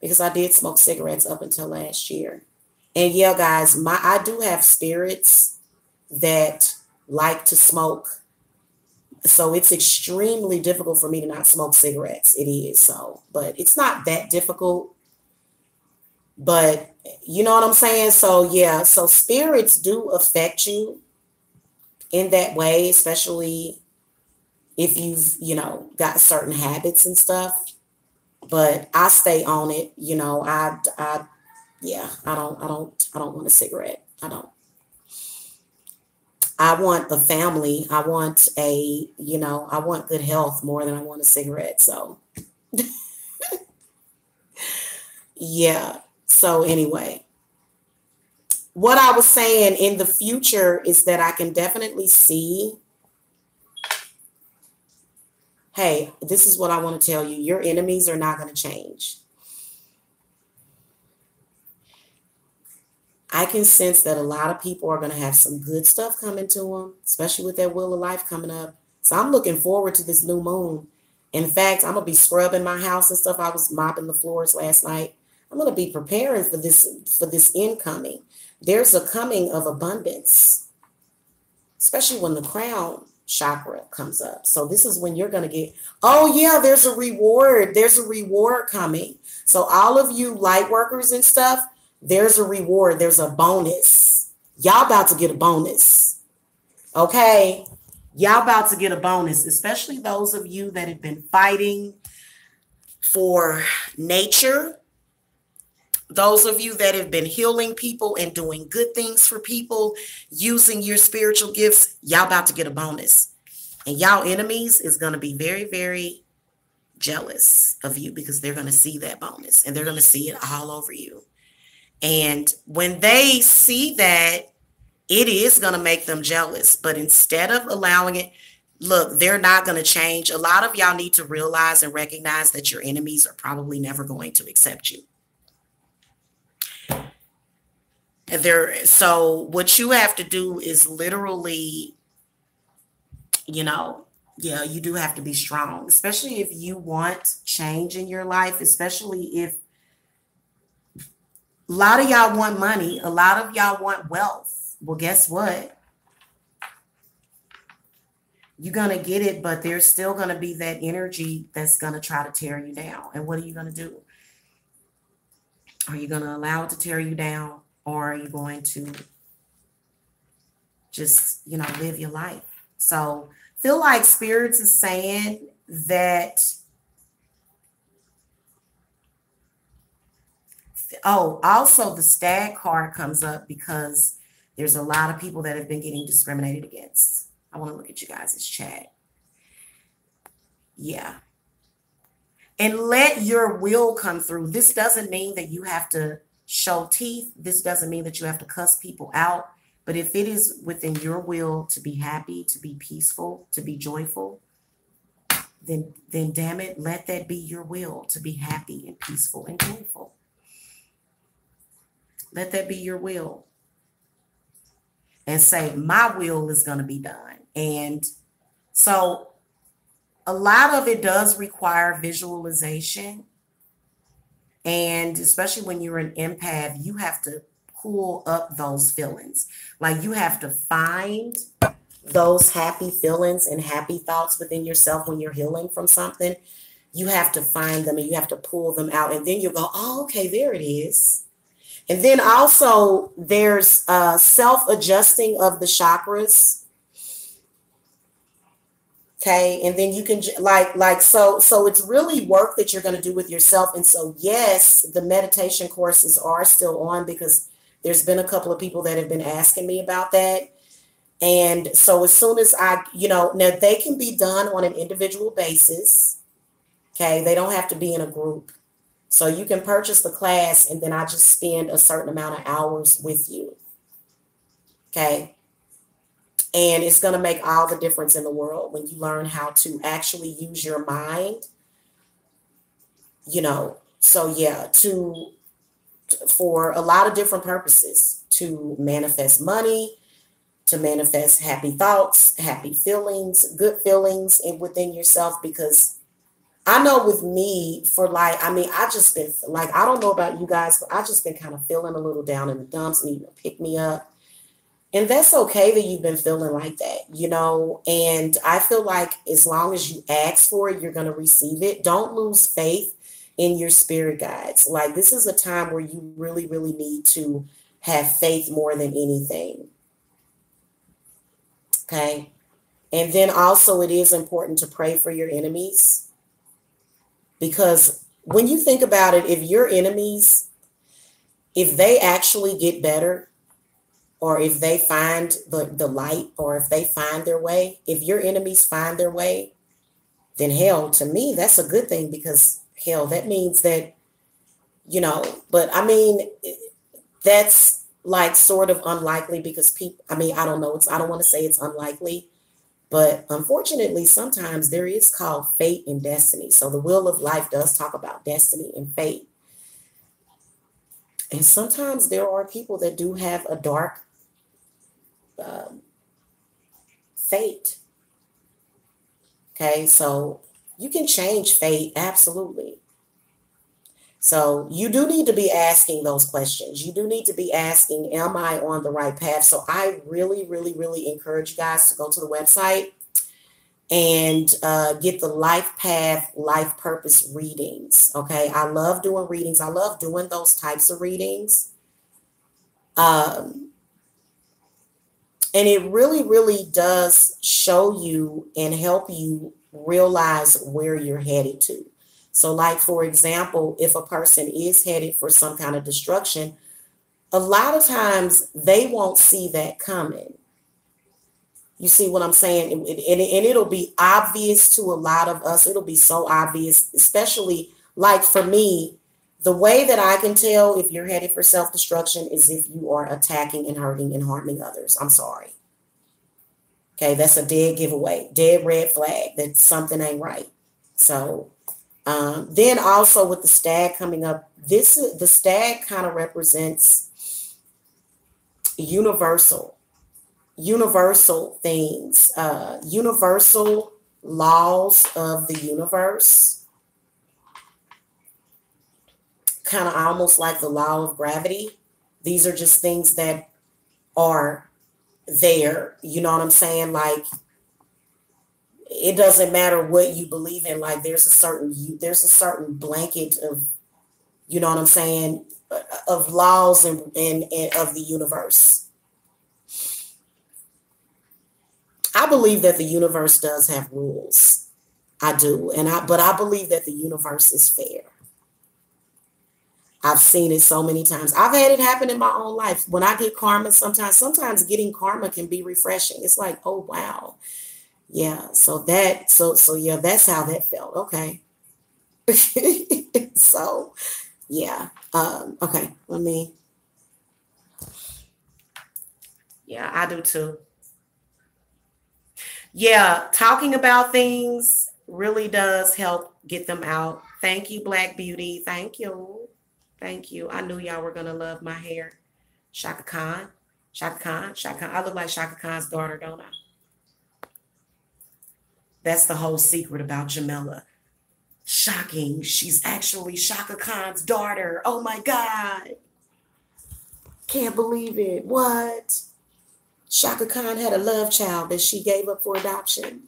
A: because I did smoke cigarettes up until last year. And yeah, guys, I do have spirits that like to smoke. So it's extremely difficult for me to not smoke cigarettes. It is so, but it's not that difficult. But you know what I'm saying? So yeah, so spirits do affect you in that way, especially if you've, got certain habits and stuff. But I stay on it. Yeah, I don't want a cigarette. I don't. I want a family. I want I want good health more than I want a cigarette. So yeah. So anyway, what I was saying in the future is that I can definitely see, hey, this is what I want to tell you. Your enemies are not going to change. I can sense that a lot of people are going to have some good stuff coming to them, especially with that Wheel of Life coming up. So I'm looking forward to this new moon. In fact, I'm going to be scrubbing my house and stuff. I was mopping the floors last night. I'm going to be preparing for this incoming. There's a coming of abundance, especially when the crown chakra comes up. So this is when you're going to get, oh yeah, there's a reward. There's a reward coming. So all of you light workers and stuff, there's a reward. There's a bonus. Y'all about to get a bonus. Okay. Y'all about to get a bonus, especially those of you that have been fighting for nature. Those of you that have been healing people and doing good things for people, using your spiritual gifts, y'all about to get a bonus. And y'all enemies is going to be very, very jealous of you because they're going to see that bonus and they're going to see it all over you. And when they see that, it is going to make them jealous. But instead of allowing it, look, they're not going to change. A lot of y'all need to realize and recognize that your enemies are probably never going to accept you. So what you have to do is literally, you do have to be strong, especially if you want change in your life, especially if a lot of y'all want money. A lot of y'all want wealth. Well, guess what? You're going to get it, but there's still going to be that energy that's going to try to tear you down. And what are you going to do? Are you going to allow it to tear you down? Or are you going to just, live your life? So feel like spirits is saying that. Oh, also the stag card comes up because there's a lot of people that have been getting discriminated against. I want to look at you guys' chat. Yeah. And let your will come through. This doesn't mean that you have to show teeth. This doesn't mean that you have to cuss people out. But if it is within your will to be happy, to be peaceful, to be joyful, then damn it, let that be your will, to be happy and peaceful and joyful. Let that be your will. And say, my will is going to be done. And so a lot of it does require visualization. And especially when you're an empath, you have to pull up those feelings. Like you have to find those happy feelings and happy thoughts within yourself when you're healing from something. You have to find them and you have to pull them out. And then you go, oh, okay, there it is. And then also there's self-adjusting of the chakras. Okay. And then you can so it's really work that you're going to do with yourself. And so, yes, the meditation courses are still on because there's been a couple of people that have been asking me about that. And so as soon as now they can be done on an individual basis. Okay. They don't have to be in a group. So you can purchase the class and then I just spend a certain amount of hours with you. Okay. And it's going to make all the difference in the world when you learn how to actually use your mind, so yeah, for a lot of different purposes, to manifest money, to manifest happy thoughts, happy feelings, good feelings within yourself, because I know with me I just been I don't know about you guys, but I just been kind of feeling a little down in the dumps, needing to pick me up. And that's okay that you've been feeling like that, and I feel like as long as you ask for it, you're going to receive it. Don't lose faith in your spirit guides. Like, this is a time where you really, really need to have faith more than anything. Okay. And then also, it is important to pray for your enemies, because when you think about it, if your enemies, if they actually get better, or if they find the light, or if they find their way, if your enemies find their way, then hell, to me, that's a good thing, because hell, that means that, but I mean, that's like sort of unlikely, because people, I mean, I don't know. I don't want to say it's unlikely, but unfortunately, sometimes there is called fate and destiny. So the wheel of life does talk about destiny and fate. And sometimes there are people that do have a dark fate. Okay, so you can change fate, absolutely. So you do need to be asking those questions. You do need to be asking, am I on the right path? So I really, really, really encourage you guys to go to the website and get the life path, life purpose readings. Okay, I love doing readings. I love doing those types of readings. And it really, really does show you and help you realize where you're headed to. So like, for example, if a person is headed for some kind of destruction, a lot of times they won't see that coming. You see what I'm saying? And it'll be obvious to a lot of us. It'll be so obvious, especially like for me, the way that I can tell if you're headed for self-destruction is if you are attacking and hurting and harming others. I'm sorry. Okay, that's a dead giveaway, dead red flag that something ain't right. So then also with the stag coming up, the stag kind of represents universal things, universal laws of the universe. Kind of almost like the law of gravity. These are just things that are there. You know what I'm saying? Like, it doesn't matter what you believe in. Like, there's a certain blanket of, you know what I'm saying, of laws and of the universe. I believe that the universe does have rules. I do. But I believe that the universe is fair. I've seen it so many times. I've had it happen in my own life. When I get karma, sometimes getting karma can be refreshing. It's like, oh, wow. Yeah. So yeah, that's how that felt. Okay. So yeah. Okay. Yeah, I do too. Yeah. Talking about things really does help get them out. Thank you, Black Beauty. Thank you. Thank you. I knew y'all were going to love my hair. Shaka Khan. Shaka Khan. Shaka Khan. I look like Shaka Khan's daughter, don't I? That's the whole secret about Jamila. Shocking. She's actually Shaka Khan's daughter. Oh my God. Can't believe it. What? Shaka Khan had a love child that she gave up for adoption.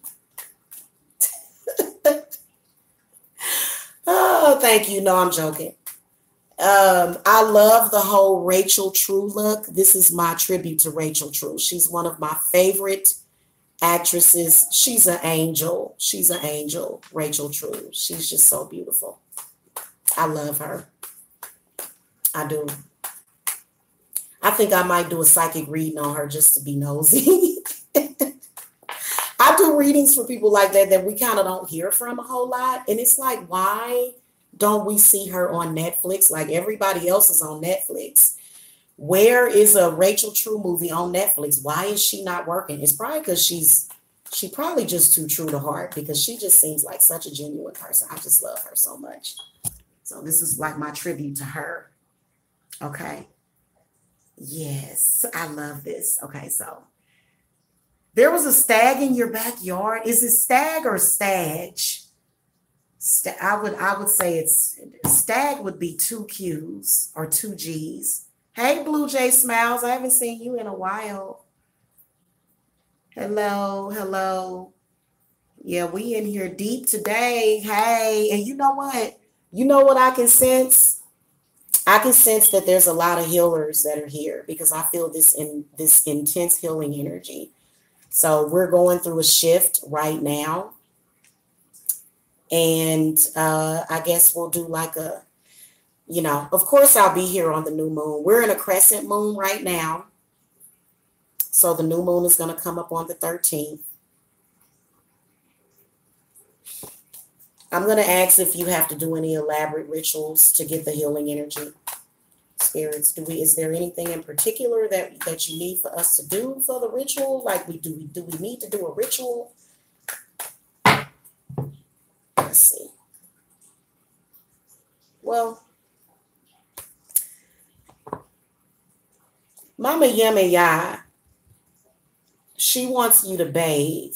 A: Oh, thank you. No, I'm joking. I love the whole Rachel True look. This is my tribute to Rachel True. She's one of my favorite actresses. She's an angel. She's an angel, Rachel True. She's just so beautiful. I love her. I do. I think I might do a psychic reading on her just to be nosy. I do readings for people like that we kind of don't hear from a whole lot. And it's like, why don't we see her on Netflix? Like everybody else is on Netflix. Where is a Rachel True movie on Netflix? Why is she not working? It's probably because she probably just too true to heart, because she just seems like such a genuine person. I just love her so much. So this is like my tribute to her. Okay. Yes, I love this. Okay, so there was a stag in your backyard. Is it stag or stag? I would say it's stag would be 2 Q's or 2 G's. Hey, Blue Jay Smiles. I haven't seen you in a while. Hello, hello. Yeah, we in here deep today. Hey, and you know what? You know what I can sense? I can sense that there's a lot of healers that are here because I feel this intense healing energy. So we're going through a shift right now. And I guess we'll do like of course I'll be here on the new moon. We're in a crescent moon right now. So the new moon is going to come up on the 13th. I'm going to ask if you have to do any elaborate rituals to get the healing energy. Spirits, is there anything in particular that you need for us to do for the ritual? Like do we need to do a ritual? Let's see. Well, Mama Yemaya, she wants you to bathe.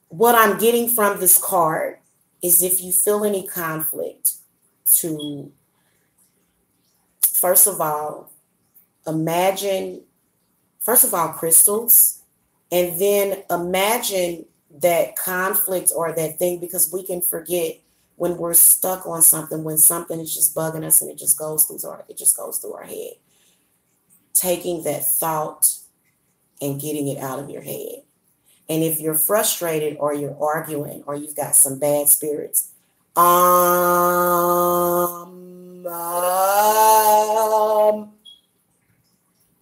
A: What I'm getting from this card is if you feel any conflict, to first of all crystals, and then imagine that conflict or that thing, because we can forget when we're stuck on something, when something is just bugging us and it just goes through our head. Taking that thought and getting it out of your head. And if you're frustrated or you're arguing or you've got some bad spirits,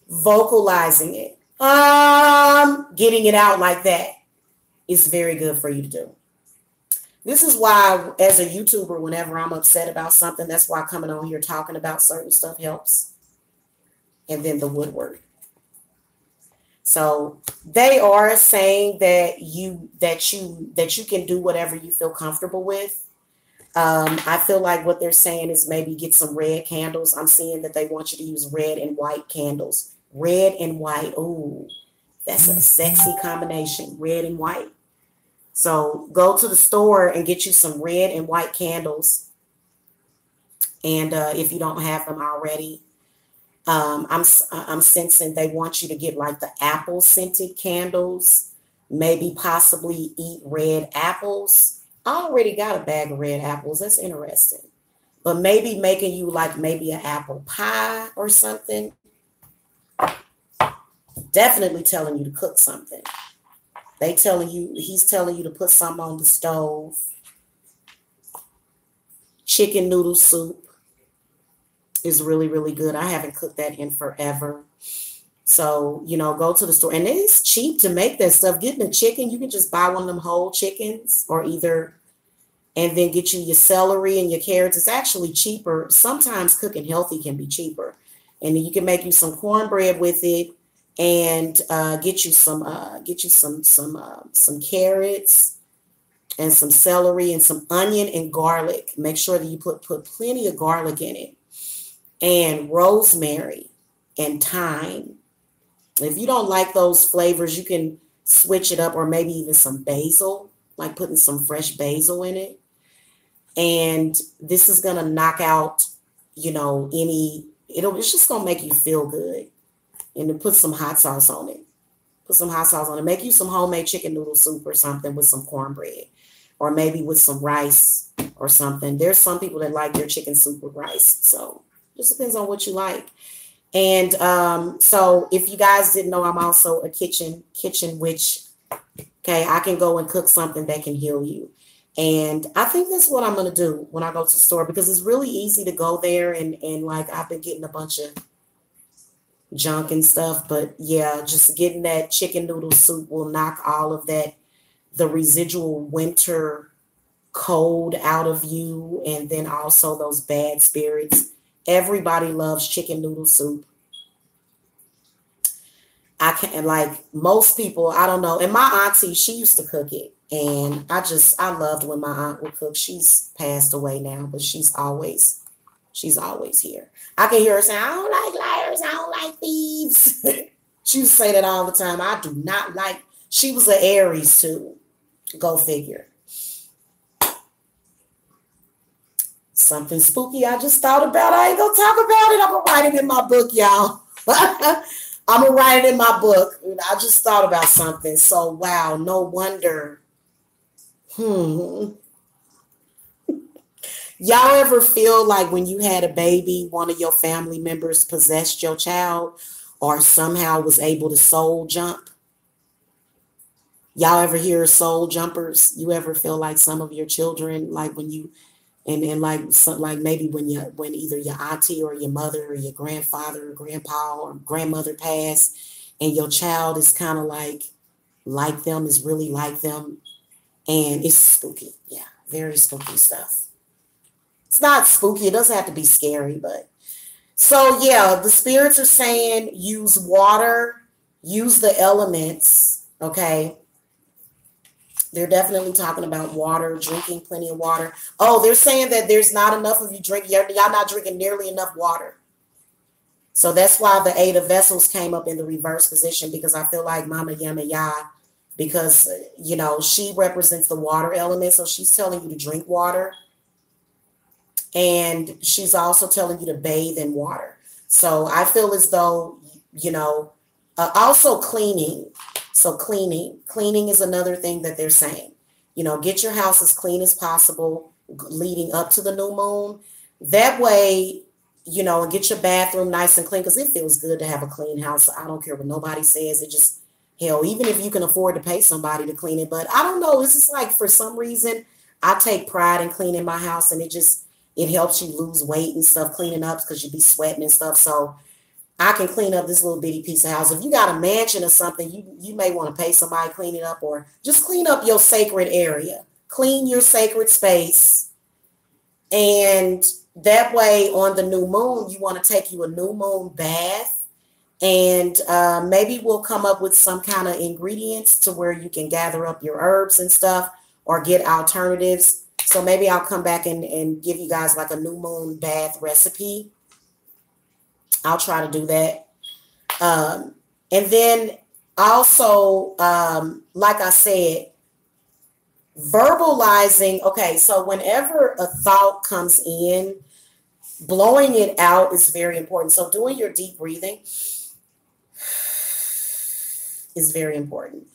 A: vocalizing it, getting it out like that is very good for you to do. This is why, as a YouTuber, whenever I'm upset about something, that's why coming on here talking about certain stuff helps. And then the woodwork. So they are saying that you can do whatever you feel comfortable with. I feel like what they're saying is maybe get some red candles. I'm seeing that they want you to use red and white candles. Red and white. Ooh, that's a sexy combination. Red and white. So go to the store and get you some red and white candles. And if you don't have them already, I'm sensing they want you to get like the apple scented candles, maybe possibly eat red apples. I already got a bag of red apples. That's interesting. But maybe making you like maybe an apple pie or something. Definitely telling you to cook something. He's telling you to put something on the stove. Chicken noodle soup is really, really good. I haven't cooked that in forever. So, go to the store. And it's cheap to make that stuff. Getting a chicken, you can just buy one of them whole chickens and then get you your celery and your carrots. It's actually cheaper. Sometimes cooking healthy can be cheaper. And then you can make you some cornbread with it and get you some carrots and some celery and some onion and garlic. Make sure that you put plenty of garlic in it. And rosemary and thyme. If you don't like those flavors, you can switch it up, or maybe even some basil, like putting some fresh basil in it. And this is going to knock out, it's just going to make you feel good. And then put some hot sauce on it. Make you some homemade chicken noodle soup or something with some cornbread, or maybe with some rice or something. There's some people that like their chicken soup with rice. So just depends on what you like. And so if you guys didn't know, I'm also a kitchen witch. Okay, I can go and cook something that can heal you. And I think that's what I'm going to do when I go to the store, because it's really easy to go there and like I've been getting a bunch of junk and stuff. But yeah, just getting that chicken noodle soup will knock all of that, the residual winter cold out of you, and then also those bad spirits. Everybody loves chicken noodle soup. I can't, like most people, I don't know. And my auntie, she used to cook it. And I loved when my aunt would cook. She's passed away now, but she's always here. I can hear her say, I don't like liars. I don't like thieves. She used to say that all the time. I do not like, she was an Aries too. Go figure. Something spooky I just thought about. I ain't gonna talk about it. I'm gonna write it in my book, y'all. I'm gonna write it in my book. I just thought about something. So wow, no wonder. Y'all ever feel like when you had a baby, one of your family members possessed your child or somehow was able to soul jump? Y'all ever hear of soul jumpers? You ever feel like some of your children, like when you and like some, like maybe when either your auntie or your mother or your grandfather or grandpa or grandmother passed, and your child is kind of like them, is really like them, and it's spooky. Yeah, very spooky stuff. It's not spooky. It doesn't have to be scary, but so yeah, the spirits are saying use water, use the elements. Okay. They're definitely talking about water, drinking plenty of water. Oh, they're saying that there's not enough of you drink. Y'all not drinking nearly enough water. So that's why the Eight of Vessels came up in the reverse position, because I feel like Mama Yama Ya, because, you know, she represents the water element. So she's telling you to drink water. And she's also telling you to bathe in water. So I feel as though, you know, also cleaning. So cleaning is another thing that they're saying. You know, get your house as clean as possible leading up to the new moon. That way, you know, and get your bathroom nice and clean, because it feels good to have a clean house. I don't care what nobody says. It just, hell, even if you can afford to pay somebody to clean it. But I don't know. It's just like, for some reason, I take pride in cleaning my house, and it helps you lose weight and stuff, cleaning up, because you be sweating and stuff. So I can clean up this little bitty piece of house. If you got a mansion or something, you may want to pay somebody to clean it up, or just clean up your sacred area. Clean your sacred space. And that way on the new moon, you want to take you a new moon bath. And maybe we'll come up with some kind of ingredients to where you can gather up your herbs and stuff, or get alternatives. So maybe I'll come back and give you guys like a new moon bath recipe. I'll try to do that. And then also, like I said, verbalizing. Okay, so whenever a thought comes in, blowing it out is very important. So doing your deep breathing is very important.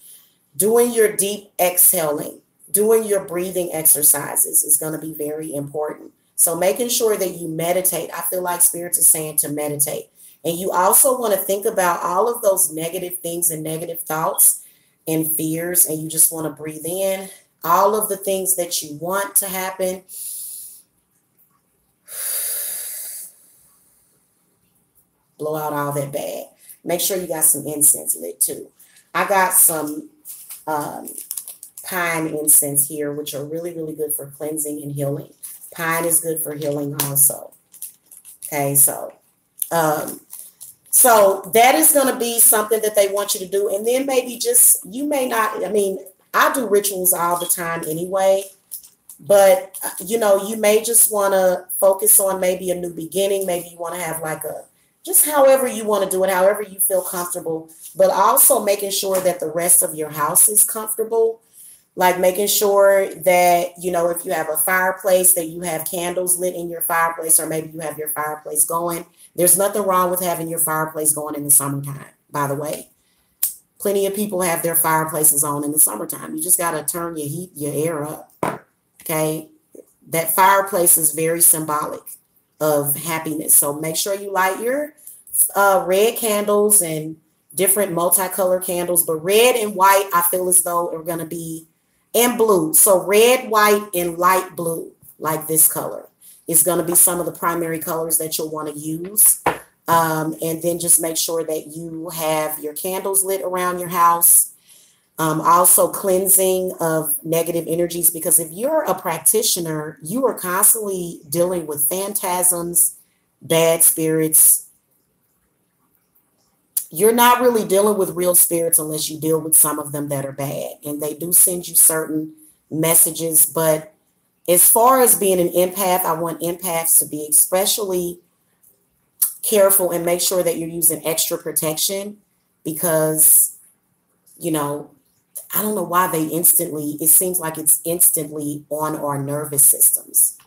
A: Doing your deep exhaling, doing your breathing exercises is going to be very important. So making sure that you meditate. I feel like spirits are saying to meditate. And you also want to think about all of those negative things and negative thoughts and fears. And you just want to breathe in all of the things that you want to happen. Blow out all that bad. Make sure you got some incense lit too. I got some pine incense here, which are really, really good for cleansing and healing. Pine is good for healing also. Okay, so that is going to be something that they want you to do. And then maybe just, you may not, I mean, I do rituals all the time anyway, but you know, you may just want to focus on maybe a new beginning. Maybe you want to have like just however you want to do it, however you feel comfortable, but also making sure that the rest of your house is comfortable. Like making sure that, you know, if you have a fireplace, that you have candles lit in your fireplace, or maybe you have your fireplace going. There's nothing wrong with having your fireplace going in the summertime, by the way. Plenty of people have their fireplaces on in the summertime. You just got to turn your air up. Okay. That fireplace is very symbolic of happiness. So make sure you light your red candles and different multicolor candles, but red and white, I feel as though are going to be, and blue. So red, white, and light blue, like this color, is going to be some of the primary colors that you'll want to use. And then just make sure that you have your candles lit around your house. Also cleansing of negative energies, because if you're a practitioner, you are constantly dealing with phantasms, bad spirits. You're not really dealing with real spirits unless you deal with some of them that are bad. And they do send you certain messages. But as far as being an empath, I want empaths to be especially careful and make sure that you're using extra protection, because, you know, I don't know why it seems like it's instantly on our nervous systems.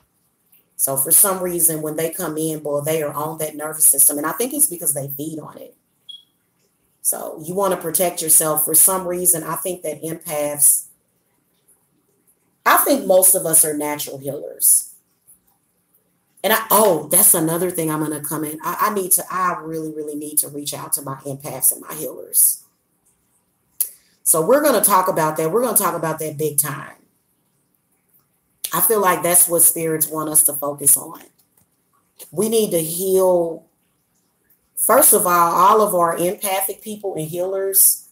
A: So for some reason, when they come in, boy, they are on that nervous system. And I think it's because they feed on it. So you want to protect yourself. For some reason, I think that empaths, I think most of us are natural healers. And that's another thing I'm going to come in. I really, really need to reach out to my empaths and my healers. So we're going to talk about that. We're going to talk about that big time. I feel like that's what spirits want us to focus on. We need to heal. First of all of our empathic people and healers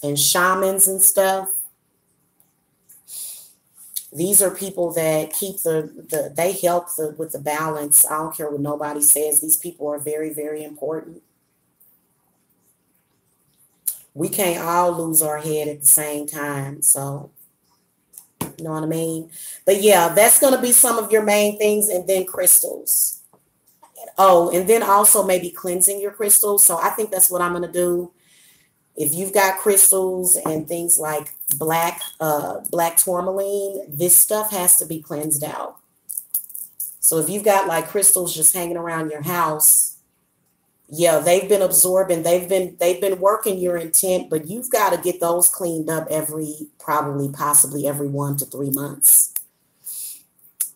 A: and shamans and stuff. These are people that keep they help with the balance. I don't care what nobody says. These people are very, very important. We can't all lose our head at the same time. So, you know what I mean? But yeah, that's going to be some of your main things. And then crystals. Oh, and then also maybe cleansing your crystals. So I think that's what I'm going to do. If you've got crystals and things like black tourmaline, this stuff has to be cleansed out. So if you've got like crystals just hanging around your house, yeah, they've been absorbing, they've been working your intent, but you've got to get those cleaned up possibly every 1 to 3 months.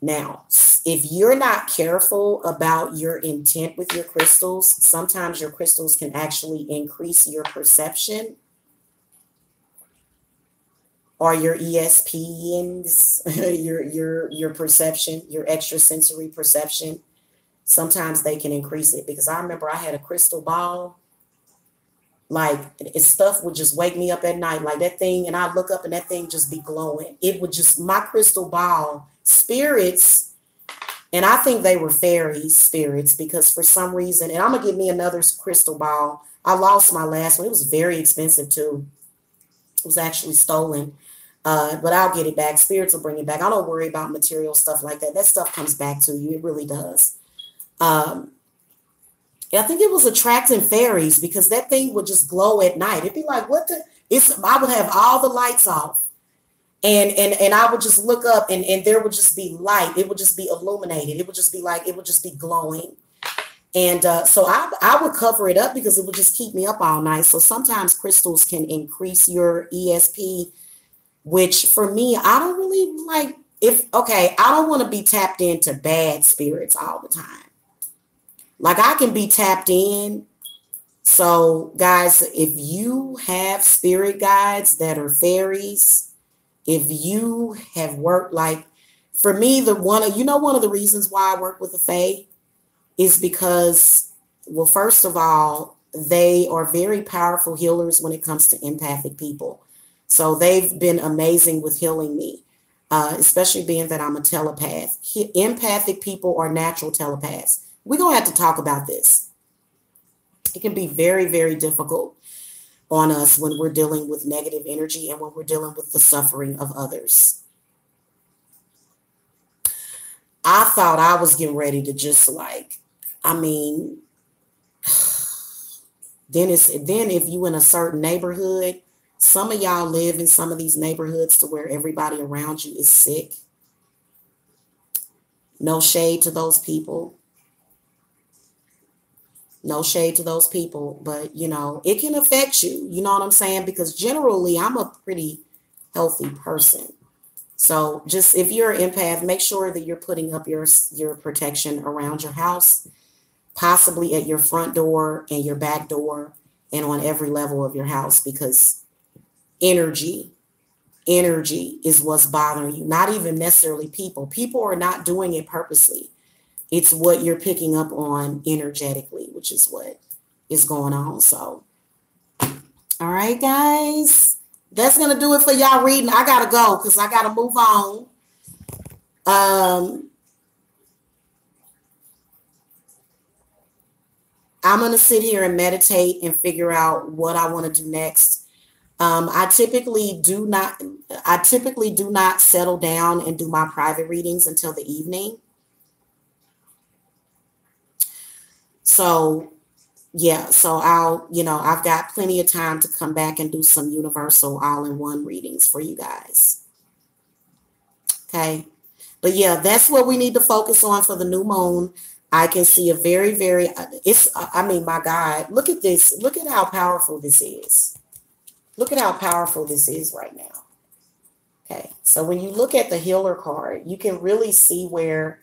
A: Now, if you're not careful about your intent with your crystals, sometimes your crystals can actually increase your perception or your ESPs, your perception, your extrasensory perception. Sometimes they can increase it, because I remember I had a crystal ball. Like, stuff would just wake me up at night, like that thing, and I'd look up and that thing just be glowing. It would just, my crystal ball, spirits, and I think they were fairy spirits, because for some reason, and I'm going to get me another crystal ball. I lost my last one. It was very expensive too. It was actually stolen, but I'll get it back. Spirits will bring it back. I don't worry about material stuff like that. That stuff comes back to you. It really does. I think it was attracting fairies, because that thing would just glow at night. It'd be like, I would have all the lights off, and I would just look up and there would just be light. It would just be illuminated. It would just be glowing. And so I would cover it up, because it would just keep me up all night. So sometimes crystals can increase your ESP, which for me, I don't really like. I don't want to be tapped into bad spirits all the time. Like, I can be tapped in. So guys, if you have spirit guides that are fairies, if you have worked, like for me, one of the reasons why I work with the Fae is because, well, first of all, they are very powerful healers when it comes to empathic people. So they've been amazing with healing me, especially being that I'm a telepath. Empathic people are natural telepaths. We're going to have to talk about this. It can be very, very difficult on us when we're dealing with negative energy and when we're dealing with the suffering of others. I thought I was getting ready to just then if you in a certain neighborhood, some of y'all live in some of these neighborhoods to where everybody around you is sick. No shade to those people. No shade to those people, but it can affect you. You know what I'm saying? Because generally I'm a pretty healthy person. So just, if you're an empath, make sure that you're putting up your protection around your house, possibly at your front door and your back door and on every level of your house, because energy is what's bothering you. Not even necessarily people. People are not doing it purposely. It's what you're picking up on energetically, which is what is going on. So, all right, guys, that's going to do it for y'all reading. I got to go because I got to move on. I'm going to sit here and meditate and figure out what I want to do next. I typically do not settle down and do my private readings until the evening. So, yeah, so I've got plenty of time to come back and do some universal all-in-one readings for you guys. Okay. But But yeah, that's what we need to focus on for the new moon. I can see a very, very, I mean, my God, look at this. Look at how powerful this is. Look at how powerful this is right now. Okay. So when you look at the healer card, you can really see where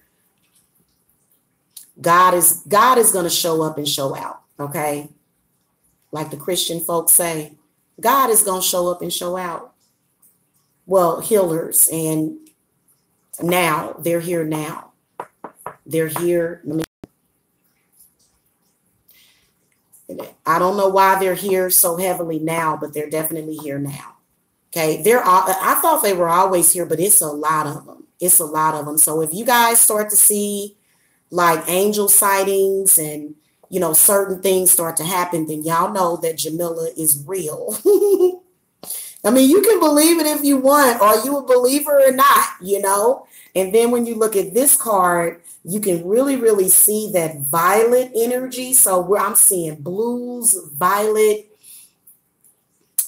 A: God is going to show up and show out. Okay. Like the Christian folks say, God is going to show up and show out. Well, healers, and now they're here now. They're here. I don't know why they're here so heavily now, but they're definitely here now. Okay. I thought they were always here, but it's a lot of them. It's a lot of them. So if you guys start to see like angel sightings and, you know, certain things start to happen, then y'all know that Jamila is real. I mean, you can believe it if you want. Are you a believer or not, you know? And then when you look at this card, you can really, really see that violet energy. So where I'm seeing blues, violet,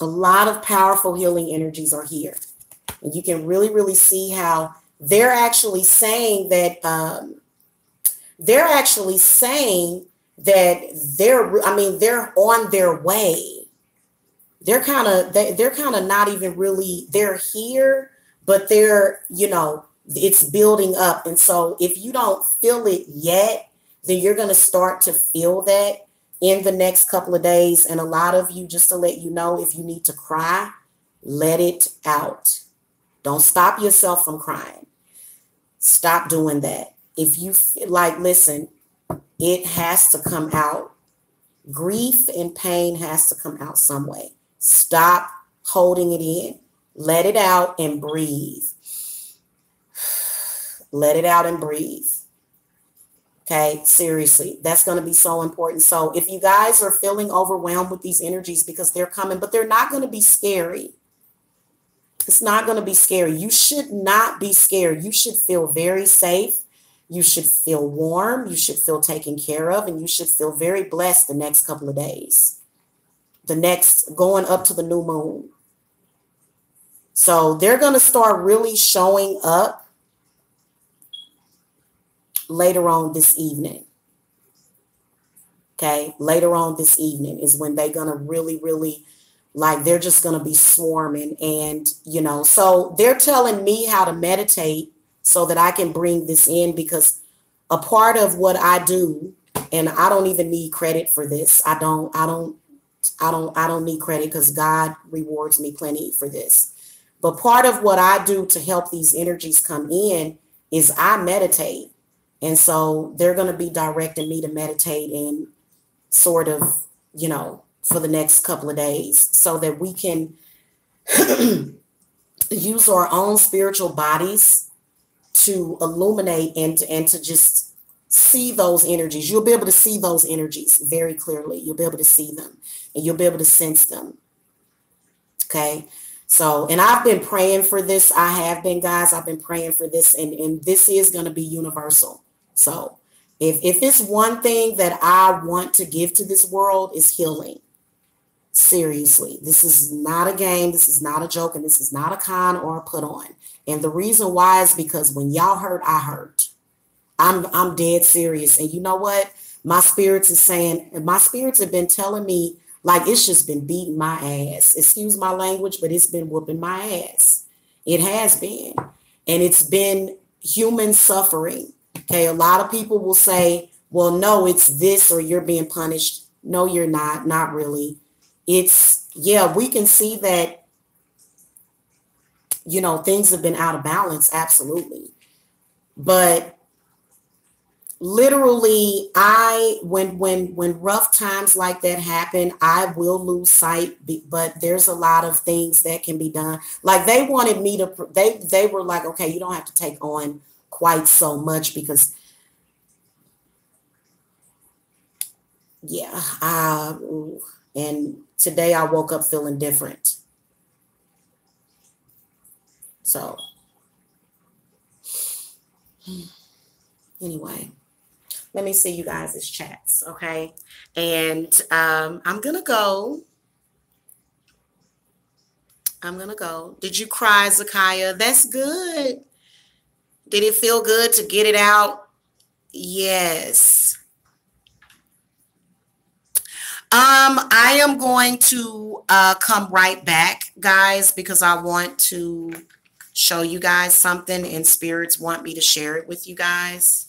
A: a lot of powerful healing energies are here. And you can really, really see how they're actually saying that, they're on their way. They're kind of not even really, they're here, but they're, you know, it's building up. And so if you don't feel it yet, then you're going to start to feel that in the next couple of days. And a lot of you, just to let you know, if you need to cry, let it out. Don't stop yourself from crying. Stop doing that. If you feel like, listen, it has to come out. Grief and pain has to come out some way. Stop holding it in. Let it out and breathe. Let it out and breathe. Okay, seriously, that's going to be so important. So if you guys are feeling overwhelmed with these energies because they're coming, but they're not going to be scary. It's not going to be scary. You should not be scared. You should feel very safe. You should feel warm. You should feel taken care of, and you should feel very blessed the next couple of days. Going up to the new moon. So they're going to start really showing up later on this evening. Okay. Later on this evening is when they're going to really, really, like, they're just going to be swarming. And, you know, so they're telling me how to meditate so that I can bring this in, because a part of what I do, and I don't even need credit for this. I don't need credit because God rewards me plenty for this. But part of what I do to help these energies come in is I meditate. And so they're going to be directing me to meditate and sort of, you know, for the next couple of days so that we can use our own spiritual bodies to illuminate and to just see those energies. You'll be able to see those energies very clearly. You'll be able to see them and you'll be able to sense them. Okay. So, and I've been praying for this. I have been, guys, I've been praying for this, and this is going to be universal. So if it's one thing that I want to give to this world, is healing. Seriously, this is not a game. This is not a joke. And this is not a con or a put on. And the reason why is because when y'all hurt, I hurt. I'm dead serious. And you know what? My spirits have been telling me, like, it's just been beating my ass. Excuse my language, but it's been whooping my ass. It has been. And it's been human suffering. Okay. A lot of people will say, well, no, it's this, or you're being punished. No, you're not. Not really. It's, yeah, we can see that, you know, things have been out of balance. Absolutely. But literally, when rough times like that happen, I will lose sight, but there's a lot of things that can be done. Like, they wanted me to, they were like, okay, you don't have to take on quite so much, because yeah, and today I woke up feeling different. So anyway, let me see you guys' chats. Okay. And I'm going to go. Did you cry, Zakiah? That's good. Did it feel good to get it out? Yes. I am going to come right back, guys, because I want to show you guys something, and spirits want me to share it with you guys.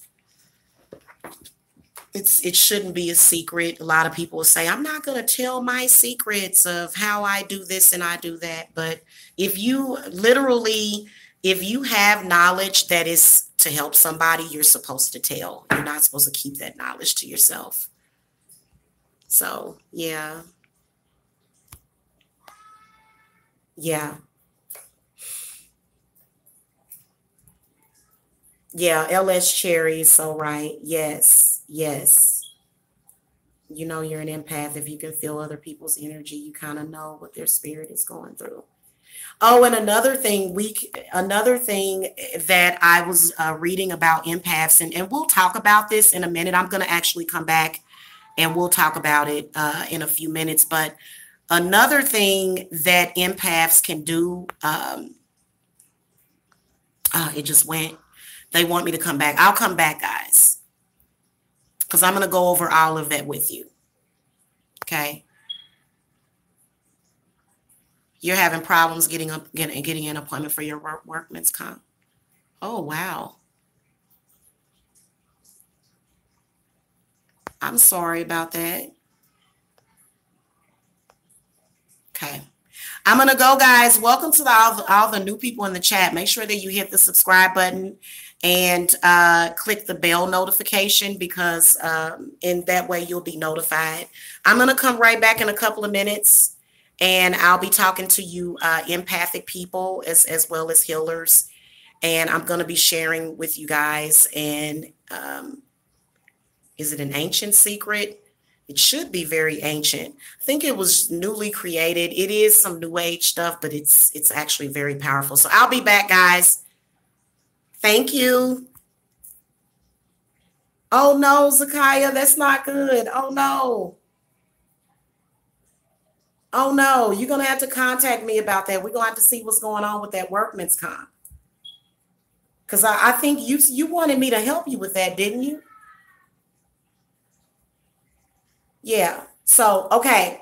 A: It shouldn't be a secret. A lot of people say, I'm not going to tell my secrets of how I do this and I do that. But if you literally, if you have knowledge that is to help somebody, you're supposed to tell. You're not supposed to keep that knowledge to yourself. So, yeah. Yeah. Yeah. LS Cherry is so right. Yes. Yes. You know you're an empath if you can feel other people's energy. You kind of know what their spirit is going through. Oh, and another thing that I was reading about empaths, and we'll talk about this in a minute. I'm going to actually come back and we'll talk about it in a few minutes. But another thing that empaths can do, it just went. They want me to come back. I'll come back, guys, because I'm going to go over all of that with you. Okay. You're having problems getting an appointment for your workman's comp. Oh, wow. I'm sorry about that. Okay. I'm going to go, guys. Welcome to all the new people in the chat. Make sure that you hit the subscribe button and click the bell notification, because in that way you'll be notified. I'm going to come right back in a couple of minutes, and I'll be talking to you empathic people as well as healers. And I'm going to be sharing with you guys. And is it an ancient secret? It should be very ancient. I think it was newly created. It is some new age stuff, but it's actually very powerful. So I'll be back, guys. Thank you. Oh no, Zakaya, that's not good. Oh no. Oh no, you're gonna have to contact me about that. We're gonna have to see what's going on with that workman's comp. Because I think you wanted me to help you with that, didn't you? Yeah. So, okay.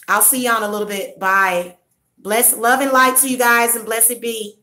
A: I'll see y'all in a little bit. Bye. Bless, love and light to you guys, and blessed be.